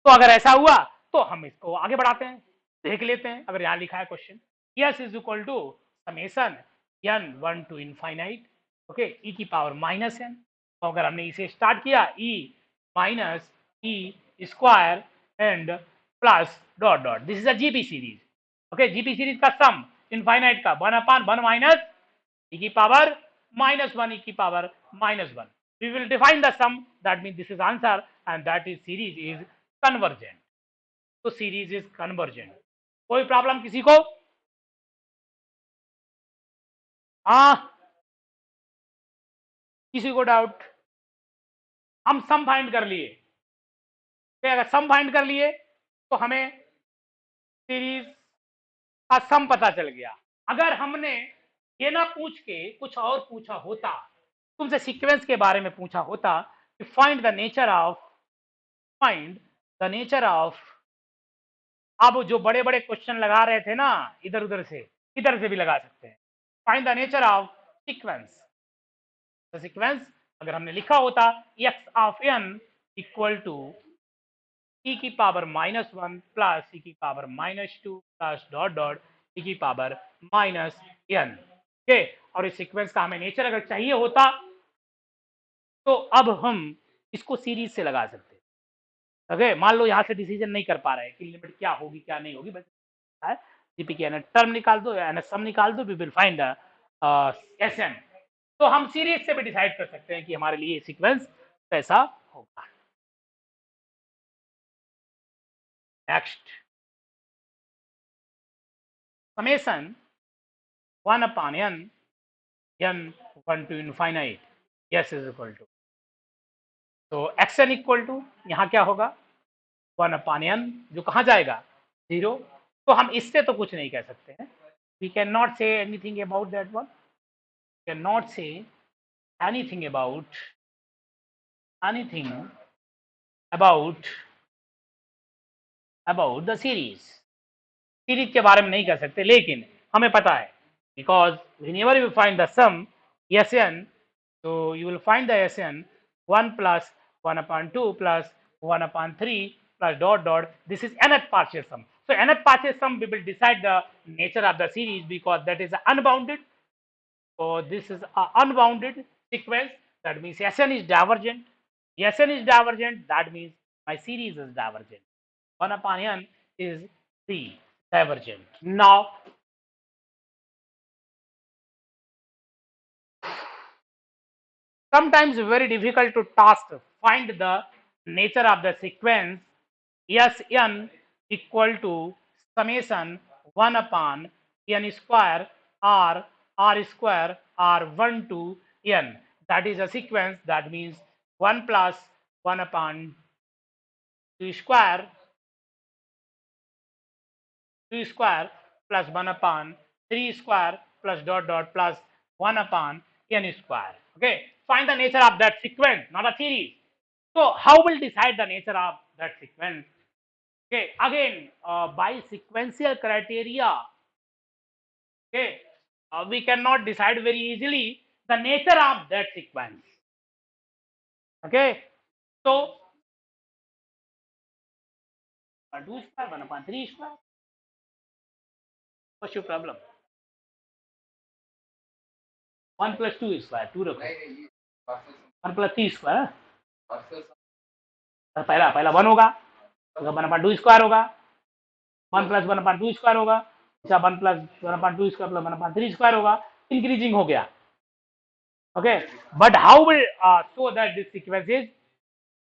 अगर ऐसा हुआ तो हम इसको आगे बढ़ाते हैं, देख लेते हैं। अगर यहां लिखा है question S is equal to summation n 1 to infinite, okay, e की पावर माइनस एन। तो अगर हमने इसे स्टार्ट किया e minus e square and plus dot dot, this is a GP series. Okay, GP series का sum infinite का 1/1 minus e की power minus 1 e की power minus 1. We will define the sum, that means this is answer, and that is series is convergent. तो series is convergent. कोई problem किसी को? हाँ, किसी को डाउट? हम सम फाइंड कर लिए, अगर सम फाइंड कर लिए तो हमें सीरीज का सम पता चल गया। अगर हमने ये ना पूछ के कुछ और पूछा होता, तुमसे सीक्वेंस के बारे में पूछा होता कि फाइंड द नेचर ऑफ, अब जो बड़े बड़े क्वेश्चन लगा रहे थे ना इधर उधर से, इधर से भी लगा सकते हैं। Find the nature of sequence. The sequence अगर हमने लिखा होता x of n equal to e की पावर -1 प्लस ई की power -2 plus dot dot e की पावर माइनस एन। ओके, और इस सीक्वेंस का हमें नेचर अगर चाहिए होता तो अब हम इसको सीरीज से लगा सकते हैं। ओके, मान लो यहां से डिसीजन नहीं कर पा रहे कि लिमिट क्या होगी क्या नहीं होगी, बस जीपी की टर्म निकाल दो या सम निकाल दो, वी विल फाइंड एसएन। तो हम सीरीज से भी डिसाइड कर सकते हैं कि हमारे लिए सीक्वेंस कैसा होगा। Next, summation 1/n n 1 to infinite s is equal to, तो xn इक्वल टू यहां क्या होगा 1/n, जो कहां जाएगा 0। तो हम इससे तो कुछ नहीं कह सकते हैं, we can not say anything about that one, can not say anything anything about the series के बारे में नहीं कर सकते, लेकिन हमें पता है because whenever you find the sum Sn, so you will find the Sn 1 plus 1/2 plus 1/3 plus dot dot, this is nth partial sum. So nth partial sum we will decide the nature of the series because that is unbounded. So this is an unbounded sequence, that means Sn is divergent. Sn is divergent, that means my series is divergent. 1/n is the divergent. Now sometimes very difficult to task find the nature of the sequence Sn equal to summation 1/n square r square r 1 to n. That is a sequence, that means 1 plus 1/2 square 2 square plus 1/3 square plus dot dot plus 1/n square. Okay, find the nature of that sequence, not a series. So how will decide the nature of that sequence? Okay, again by sequential criteria. Okay, we cannot decide very easily the nature of that sequence. Okay, so 2 square 1/3 square what's your problem? 1 + 2 square 2 रखो, 1 + 3 square, पहला पहला 1 होगा, 1/2 square होगा, 1 + 1/2 square होगा, अच्छा 1 + 1/2 square + 1/3 square होगा, increasing हो गया. Okay, but how will show that this sequence is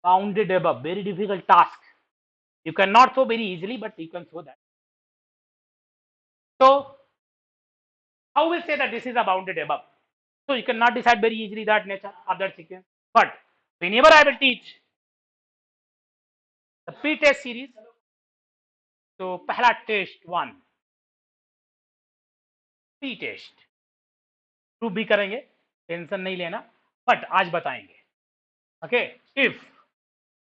bounded above? Very difficult task. You cannot show very easily, but you can show that. So how will say that this is a bounded above? So you cannot decide very easily that nature of that sequence. But whenever I will teach the p-test series, तो पहला test 1 p-test prove भी करेंगे, tension नहीं लेना, but आज बताएंगे. Okay, if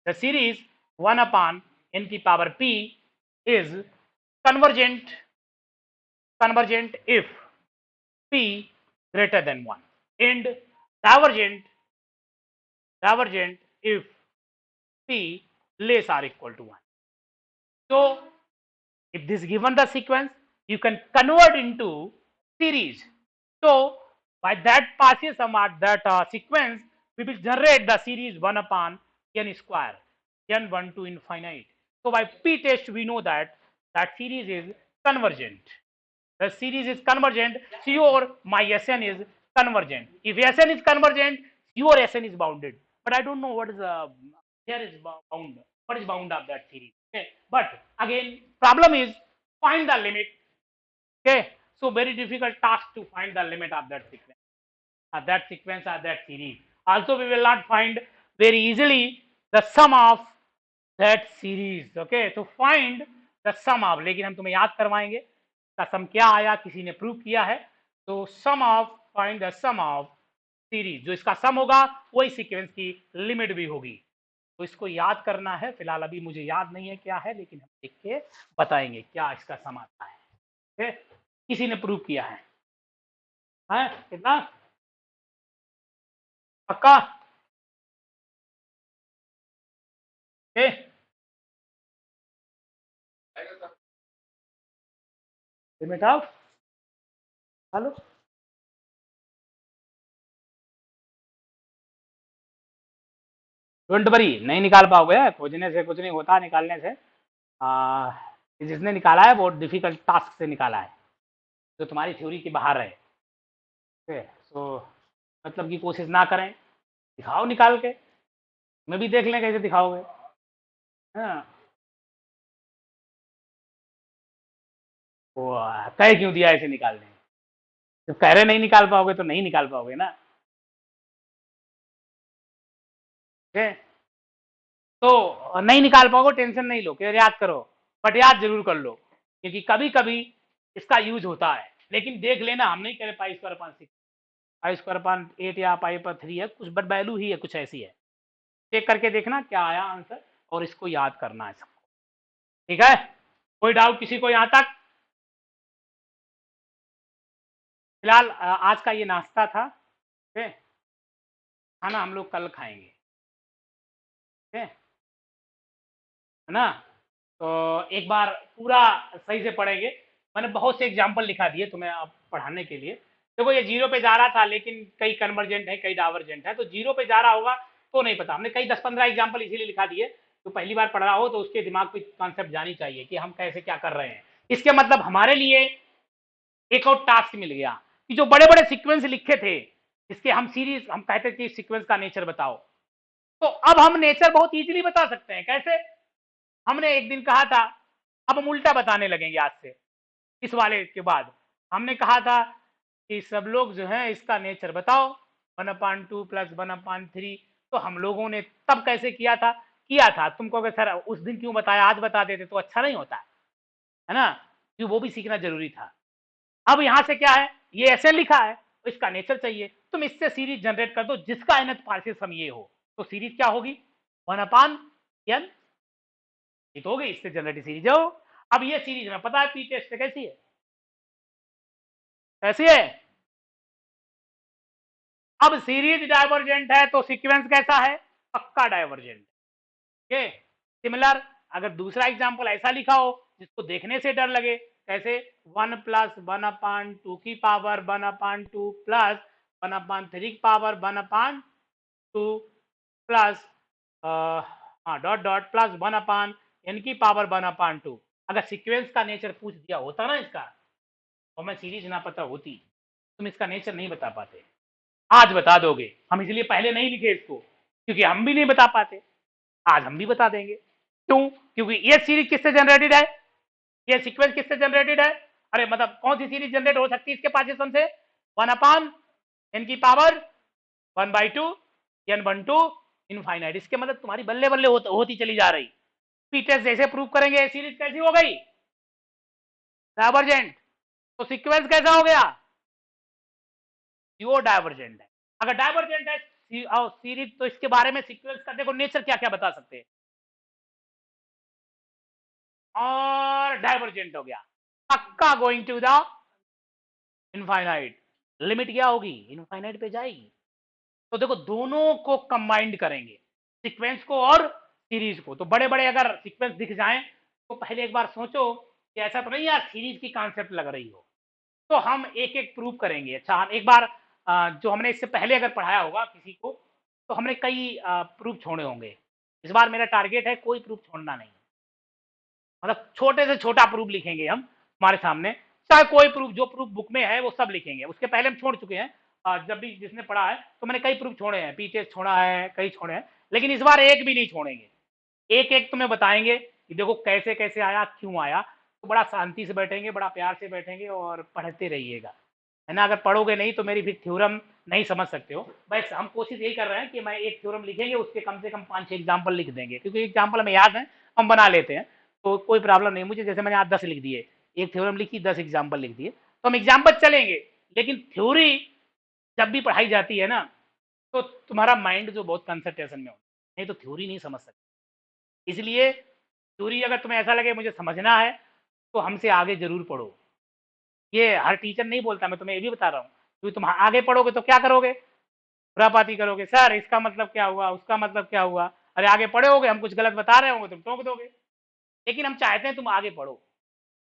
the series 1/n की power p is convergent if p greater than 1 and divergent if p less or equal to 1. So if this given the sequence, you can convert into series. So by that Partial sum at that sequence, we will generate the series 1/n square, n1 to infinite. So by p-test, we know that that series is convergent. The series is convergent, your my Sn is convergent. If Sn is convergent, your Sn is bounded. But I don't know what is here is bound. What is bound of that series? Okay, but again, problem is find the limit. Okay, so very difficult task to find the limit of that sequence, or that series. Also, we will not find very easily the sum of that series. Okay, so find the sum of, लेकिन हम तुम्हें याद करवाएंगे का सम क्या आया, किसी ने प्रूव किया है, तो sum of, find the sum of series, जो इसका सम होगा वही सीक्वेंस की लिमिट भी होगी. तो इसको याद करना है. फिलहाल अभी मुझे याद नहीं है क्या है, लेकिन हम देख के बताएंगे क्या इसका सम आता है. ओके, किसी ने प्रूव किया है कितना पक्का? Okay, limit of, hello, don't worry, नहीं निकाल पाओगे, खोजने से कुछ नहीं होता, निकालने से. जिसने निकाला है वो डिफिकल्ट टास्क से निकाला है, जो तुम्हारी थ्योरी के बाहर है. तो मतलब की कोशिश ना करें, दिखाओ निकाल के, मैं भी देख लें कैसे दिखाओगे. हाँ, वो कह क्यों दिया ऐसे निकालने, जब कह रहे नहीं निकाल पाओगे तो नहीं निकाल पाओगे ना. तो नहीं निकाल पाओगे, टेंशन नहीं लो, याद करो, बट याद जरूर कर लो, क्योंकि कभी कभी इसका यूज होता है. लेकिन देख लेना, हम नहीं कह रहे π² 6 π² 8 या π/3 है कुछ, बट वैल्यू ही है कुछ ऐसी है. चेक करके देखना क्या आया आंसर, और इसको याद करना है सबको. ठीक है, कोई डाउट किसी को यहां तक? फिलहाल आज का ये नाश्ता था. खाना हम लोग कल खाएंगे, है ना. तो एक बार पूरा सही से पढ़ेंगे. मैंने बहुत से एग्जाम्पल लिखा दिए तुम्हें आप पढ़ाने के लिए. देखो ये 0 पे जा रहा था, लेकिन कई कन्वर्जेंट है, कई डाइवर्जेंट है, तो 0 पे जा रहा होगा तो नहीं पता. हमने कई 10-15 एग्जाम्पल इसीलिए लिखा दिए, तो पहली बार पढ़ रहा हो तो उसके दिमाग पे कॉन्सेप्ट जानी चाहिए कि हम कैसे क्या कर रहे हैं. इसके मतलब हमारे लिए एक और टास्क मिल गया कि जो बड़े बड़े सीक्वेंस लिखे थे, इसके हम सीरीज, हम कहते थे सीक्वेंस का नेचर बताओ, तो अब हम नेचर बहुत इजीली बता सकते हैं. कैसे? हमने एक दिन कहा था, अब हम उल्टा बताने लगेंगे आज से, इस वाले के बाद. हमने कहा था कि सब लोग जो है इसका नेचर बताओ 1/2 + 1/3. तो हम लोगों ने तब कैसे किया था तुम कहोगे सर उस दिन क्यों बताया, आज बता देते तो अच्छा नहीं होता है ना, कि वो भी सीखना जरूरी था. अब यहां से क्या है, ये ऐसे लिखा है तो इसका नेचर चाहिए, तुम इससे सीरीज जनरेट कर दो जिसका nth पार्शियल सम ये हो. तो सीरीज क्या होगी, 1/n, ये तो हो गई, इससे जनरेट सीरीज हो. अब ये सीरीज में पता है p-test से कैसी है, कैसी है. अब सीरीज डाइवर्जेंट है तो सीक्वेंस कैसा है, पक्का डाइवर्जेंट. ओके, सिमिलर अगर दूसरा एग्जांपल ऐसा लिखा हो जिसको देखने से डर लगे, कैसे 1 प्लस 1/2 की पावर 1/2 प्लस 1/3 की पावर 1/2 प्लस हाँ डॉट डॉट प्लस 1/n की पावर 1/2। अगर सीक्वेंस का नेचर पूछ दिया होता ना इसका, और मैं सीरीज ना पता होती, तुम इसका नेचर नहीं बता पाते। आज बता दोगे, हम इसलिए पहले नहीं लिखे इसको, क्योंकि हम भी नहीं बता पाते। आज हम भी बता देंगे। क्यों? क्योंकि ये सीरीज किससे जनरेटेड है, ये सीक्वेंस किससे जनरेटेड है? अरे मतलब कौन सी सीरीज जनरेट हो सकती है इसके पार्टीशन से? 1/n की पावर 1/2 n/2 इनफाइनाइट। इसके मतलब तुम्हारी बल्ले बल्ले होती चली जा रही। टेस्ट जैसे प्रूव करेंगे सीरीज कैसी हो गई, डाइवर्जेंट। तो सीक्वेंस कैसा हो गया, वो डाइवर्जेंट है। अगर डाइवर्जेंट है सीरीज, तो इसके बारे में सीक्वेंस का देखो नेचर क्या क्या बता सकते हैं, और डाइवर्जेंट हो गया, पक्का going to the infinite. Limit क्या होगी, इनफाइनाइट पे जाएगी। तो देखो दोनों को कंबाइंड करेंगे, सीक्वेंस को और सीरीज को। तो बड़े बड़े अगर सीक्वेंस दिख जाएं तो पहले एक बार सोचो कि ऐसा तो नहीं यार सीरीज की कॉन्सेप्ट लग रही हो। तो हम एक एक प्रूव करेंगे। अच्छा, हम एक बार जो हमने इससे पहले अगर पढ़ाया होगा किसी को, तो हमने कई प्रूफ छोड़े होंगे। इस बार मेरा टारगेट है कोई प्रूफ छोड़ना नहीं, मतलब छोटे से छोटा प्रूफ लिखेंगे हम हमारे सामने, चाहे कोई प्रूफ, जो प्रूफ बुक में है वो सब लिखेंगे। उसके पहले हम छोड़ चुके हैं, जब भी जिसने पढ़ा है तो मैंने कई प्रूफ छोड़े हैं, पीटेस्ट छोड़ा है, कई छोड़े हैं, लेकिन इस बार एक भी नहीं छोड़ेंगे। एक एक तुम्हें बताएंगे कि देखो कैसे कैसे आया, क्यों आया। तो बड़ा शांति से बैठेंगे, बड़ा प्यार से बैठेंगे और पढ़ते रहिएगा, है ना। अगर पढ़ोगे नहीं तो मेरी भी थ्योरम नहीं समझ सकते हो। बस हम कोशिश यही कर रहे हैं कि मैं एक थ्योरम लिखेंगे, उसके कम से कम 5-6 एग्जाम्पल लिख देंगे, क्योंकि एग्जाम्पल हमें याद है, हम बना लेते हैं, तो कोई प्रॉब्लम नहीं मुझे। जैसे मैंने आज 10 लिख दिए, एक थ्योरम लिखी, 10 एग्जाम्पल लिख दिए, तो हम एग्जाम्पल चलेंगे। लेकिन थ्योरी जब भी पढ़ाई जाती है ना, तो तुम्हारा माइंड जो बहुत कंसंट्रेशन में हो, नहीं तो थ्योरी नहीं समझ सकते। इसलिए थ्योरी अगर तुम्हें ऐसा लगे मुझे समझना है, तो हमसे आगे जरूर पढ़ो। ये हर टीचर नहीं बोलता, मैं तुम्हें ये भी बता रहा हूँ, क्योंकि तुम आगे पढ़ोगे तो क्या करोगे, खुरापाती करोगे, सर इसका मतलब क्या हुआ, उसका मतलब क्या हुआ। अरे आगे पढ़े होगे, हम कुछ गलत बता रहे होंगे, तुम टोक दोगे। लेकिन हम चाहते हैं तुम आगे पढ़ो।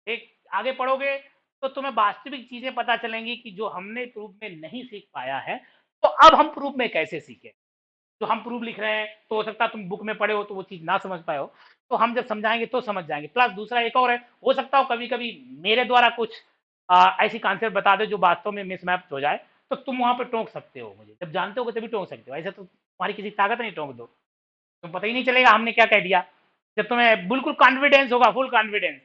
एक आगे पढ़ोगे तो तुम्हें वास्तविक चीजें पता चलेंगी कि जो हमने प्रूफ में नहीं सीख पाया है, तो अब हम प्रूफ में कैसे सीखें। जो हम प्रूफ लिख रहे हैं, तो हो सकता है तुम बुक में पढ़े हो तो वो चीज ना समझ पाए हो, तो हम जब समझाएंगे तो समझ जाएंगे। प्लस दूसरा एक और है, हो सकता हो कभी कभी मेरे द्वारा कुछ ऐसी कॉन्सेप्ट बता दे जो वास्तव में मिसमैप हो जाए, तो तुम वहां पर टोक सकते हो मुझे, जब जानते हो तभी टोक सकते हो। ऐसा तो तुम्हारी किसी ताकत नहीं टोक दो, तुम पता ही नहीं चलेगा हमने क्या कह दिया। जब तुम्हें बिल्कुल कॉन्फिडेंस होगा, फुल कॉन्फिडेंस,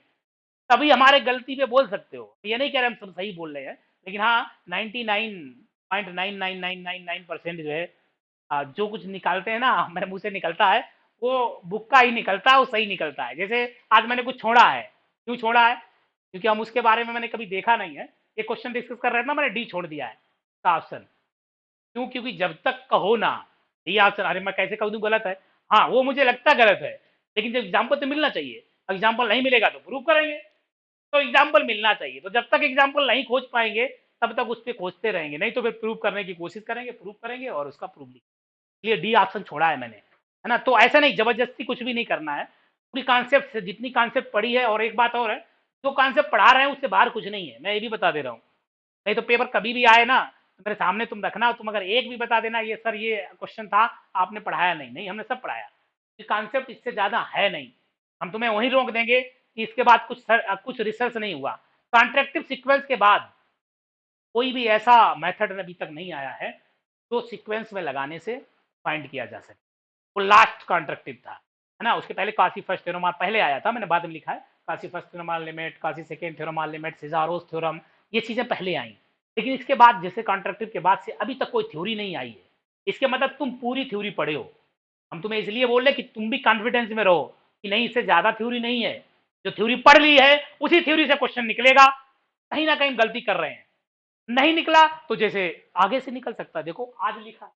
तभी हमारे गलती पे बोल सकते हो। ये नहीं कह रहे हम सब सही बोल रहे हैं, लेकिन हाँ 99.99999% जो है जो कुछ निकालते हैं ना मेरे मुंह से निकलता है, वो बुक का ही निकलता है, वो सही निकलता है। जैसे आज मैंने कुछ छोड़ा है, क्यों छोड़ा है, क्योंकि हम उसके बारे में मैंने कभी देखा नहीं है। एक क्वेश्चन डिस्कस कर रहे थे ना, मैंने डी छोड़ दिया है का ऑप्शन। क्यों? क्योंकि जब तक कहो ना डी ऑप्शन, अरे मैं कैसे कह दूं गलत है, हाँ वो मुझे लगता गलत है, लेकिन जब एग्जाम्पल तो मिलना चाहिए। एग्जाम्पल नहीं मिलेगा तो प्रूव करेंगे। तो एग्जाम्पल मिलना चाहिए, तो जब तक एग्जाम्पल नहीं खोज पाएंगे तब तक उस पर खोजते रहेंगे, नहीं तो फिर प्रूव करने की कोशिश करेंगे, प्रूव करेंगे और उसका प्रूफ लिखेंगे। लिए डी ऑप्शन छोड़ा है मैंने, है ना। तो ऐसा नहीं, जबरदस्ती कुछ भी नहीं करना है, पूरी कॉन्सेप्ट से जितनी कॉन्सेप्ट पढ़ी है। और एक बात और है, जो कॉन्सेप्ट पढ़ा रहे हैं उससे बाहर कुछ नहीं है, मैं ये भी बता दे रहा हूँ। नहीं तो पेपर कभी भी आए ना, तो मेरे सामने तुम रखना, तुम अगर एक भी बता देना ये सर ये क्वेश्चन था आपने पढ़ाया नहीं, नहीं हमने सब पढ़ाया, ये कॉन्सेप्ट इससे ज्यादा है नहीं। हम तुम्हें वहीं रोक देंगे कि इसके बाद कुछ रिसर्च नहीं हुआ। कॉन्ट्रेक्टिव सीक्वेंस के बाद कोई भी ऐसा मेथड अभी तक नहीं आया है जो सीक्वेंस में लगाने से फाइंड किया जा सके। वो लास्ट कॉन्ट्रेक्टिव था, है ना। उसके पहले काशी फर्स्ट थ्योरम पहले आया था, मैंने बाद में लिखा है Cauchy first theorem limit, Cauchy second theorem limit, Cesaro's theorem, ये चीजें पहले आई। लेकिन इसके बाद जैसे कॉन्ट्रेक्टिव के बाद से अभी तक कोई थ्योरी नहीं आई है। इसके मतलब तुम पूरी थ्योरी पढ़े हो। हम तुम्हें इसलिए बोल रहे कि तुम भी कॉन्फिडेंस में रहो कि नहीं इससे ज्यादा थ्योरी नहीं है, जो थ्योरी पढ़ ली है उसी थ्योरी से क्वेश्चन निकलेगा। कहीं ना कहीं गलती कर रहे हैं, नहीं निकला तो जैसे आगे से निकल सकता है। देखो आज लिखा,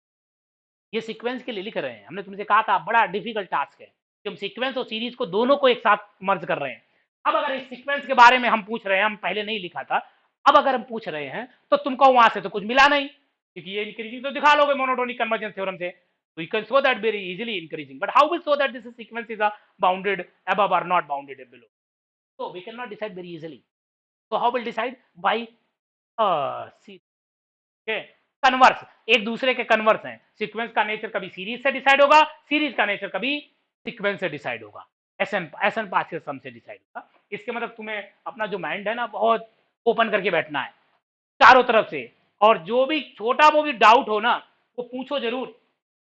ये सीक्वेंस के लिए लिख रहे हैं, हमने तुमसे कहा था बड़ा डिफिकल्ट टास्क है कि हम सीक्वेंस और सीरीज को दोनों को एक साथ मर्ज कर रहे हैं। अब अगर इस सीक्वेंस के बारे में हम पूछ रहे हैं, हम पहले नहीं लिखा था, अब अगर हम पूछ रहे हैं तो तुमको वहां से तो कुछ मिला नहीं, क्योंकि ये इंक्रीजिंग तो दिखा लोगे मोनोटोनिक कन्वर्जेंस थ्योरम से, we can show that very easily increasing, but how will show that this sequence is a bounded above or not bounded below? So we cannot decide very easily. तो how will decide by converse, एक दूसरे के converse हैं। Sequence का nature कभी series से decide होगा, series का नेचर कभी सीक्वेंस से डिसाइड होगा, एसएन पार्शियल सम से डिसाइड होगा। इसके मतलब तुम्हें अपना जो माइंड है ना बहुत ओपन करके बैठना है चारों तरफ से, और जो भी छोटा वो भी डाउट हो ना वो पूछो जरूर।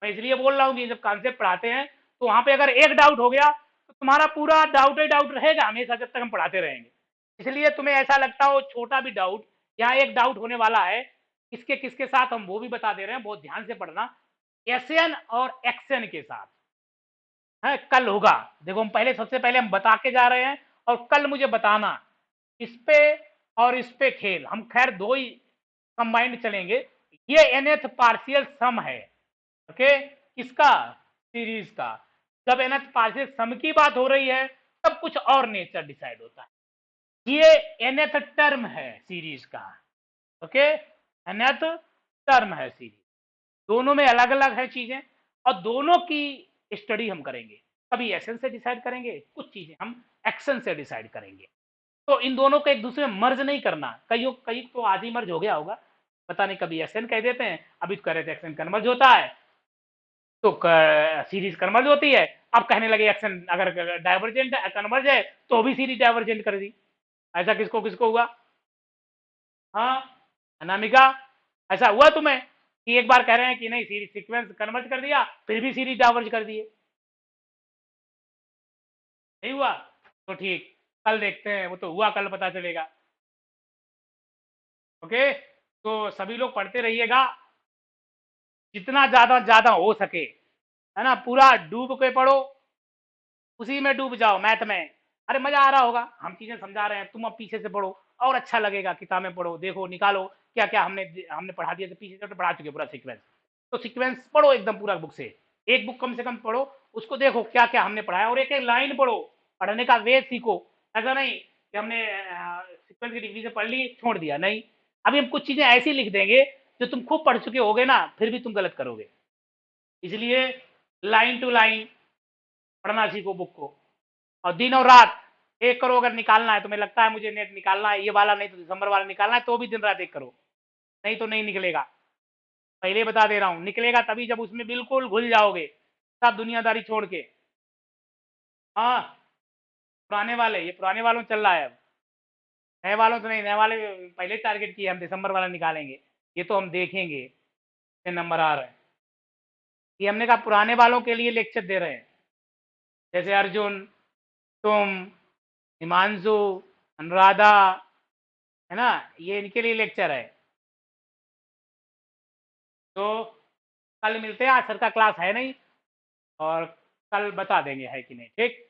मैं इसलिए बोल रहा हूँ कि जब कॉन्सेप्ट पढ़ाते हैं तो वहां पे अगर एक डाउट हो गया तो तुम्हारा पूरा डाउट ही डाउट रहेगा हमेशा जब तक हम पढ़ाते रहेंगे। इसलिए तुम्हें ऐसा लगता हो छोटा भी डाउट, यहाँ एक डाउट होने वाला है, किसके किसके साथ हम वो भी बता दे रहे हैं, बहुत ध्यान से पढ़ना। एसएन और एक्सएन के साथ है कल होगा। देखो हम पहले सबसे पहले हम बता के जा रहे हैं और कल मुझे बताना इस पे और इस पे खेल, हम खैर दो ही कंबाइंड चलेंगे। ये nth पार्शियल सम है, ओके, किसका, सीरीज का। जब nth पार्शियल सम की बात हो रही है तब कुछ और नेचर डिसाइड होता है। ये nth टर्म है सीरीज का, ओके, nth टर्म है सीरीज। दोनों में अलग अलग है चीजें और दोनों की स्टडी हम करेंगे। कभी एसन से डिसाइड करेंगे, कुछ चीजें हम एक्शन से डिसाइड करेंगे। तो इन दोनों को एक दूसरे में मर्ज नहीं करना। कई तो आज ही मर्ज हो गया होगा, पता नहीं, कभी एसन कह देते हैं, अभी तो कह रहे थे एक्शन कन्वर्ज होता है तो सीरीज कन्वर्ज होती है, अब कहने लगे एक्शन अगर डाइवर्जेंट कन्वर्ज है तो भी सीरीज डाइवर्जेंट कर दी। ऐसा किसको किसको हुआ? हाँ अनामिका, ऐसा हुआ तुम्हें कि एक बार कह रहे हैं कि नहीं सीरीज सीक्वेंस कन्वर्ज कर दिया फिर भी सीरीज डाइवर्ज कर दिए? नहीं हुआ? तो ठीक, कल देखते हैं, वो तो हुआ कल पता चलेगा। ओके, तो सभी लोग पढ़ते रहिएगा जितना ज्यादा ज्यादा हो सके, है ना, पूरा डूब के पढ़ो, उसी में डूब जाओ मैथ में। अरे मजा आ रहा होगा, हम चीजें समझा रहे हैं, तुम अब पीछे से पढ़ो और अच्छा लगेगा। किताबें पढ़ो, देखो, निकालो क्या क्या हमने हमने पढ़ा दिया, तो पीछे से तो पढ़ा चुके पूरा सीक्वेंस। तो सीक्वेंस पढ़ो एकदम पूरा बुक से, एक बुक कम से कम पढ़ो, उसको देखो क्या क्या हमने पढ़ाया और एक एक लाइन पढ़ो, पढ़ने का वे सीखो। ऐसा नहीं कि हमने सीक्वेंस की डिग्री से पढ़ ली छोड़ दिया, नहीं। अभी हम कुछ चीजें ऐसी लिख देंगे जो तुम खूब पढ़ चुके होगे ना, फिर भी तुम गलत करोगे। इसलिए लाइन टू लाइन पढ़ना सीखो बुक को, और दिन और रात एक करो। अगर निकालना है, तुम्हें लगता है मुझे नेट निकालना है ये वाला, नहीं तो दिसंबर वाला निकालना है, तो भी दिन रात एक करो, नहीं तो नहीं निकलेगा। पहले बता दे रहा हूं, निकलेगा तभी जब उसमें बिल्कुल घुल जाओगे सब दुनियादारी छोड़ के। हाँ, पुराने वाले, ये पुराने वालों चल रहा है अब, नए वालों तो नहीं, नए वाले पहले टारगेट किए हम, दिसंबर वाला निकालेंगे, ये तो हम देखेंगे कितने नंबर आ रहे हैं। ये हमने कहा पुराने वालों के लिए लेक्चर दे रहे हैं, जैसे अर्जुन, तुम, हिमांशु, अनुराधा, है ना, ये इनके लिए लेक्चर है। तो कल मिलते हैं, आज सर का क्लास है नहीं, और कल बता देंगे है कि नहीं, ठीक।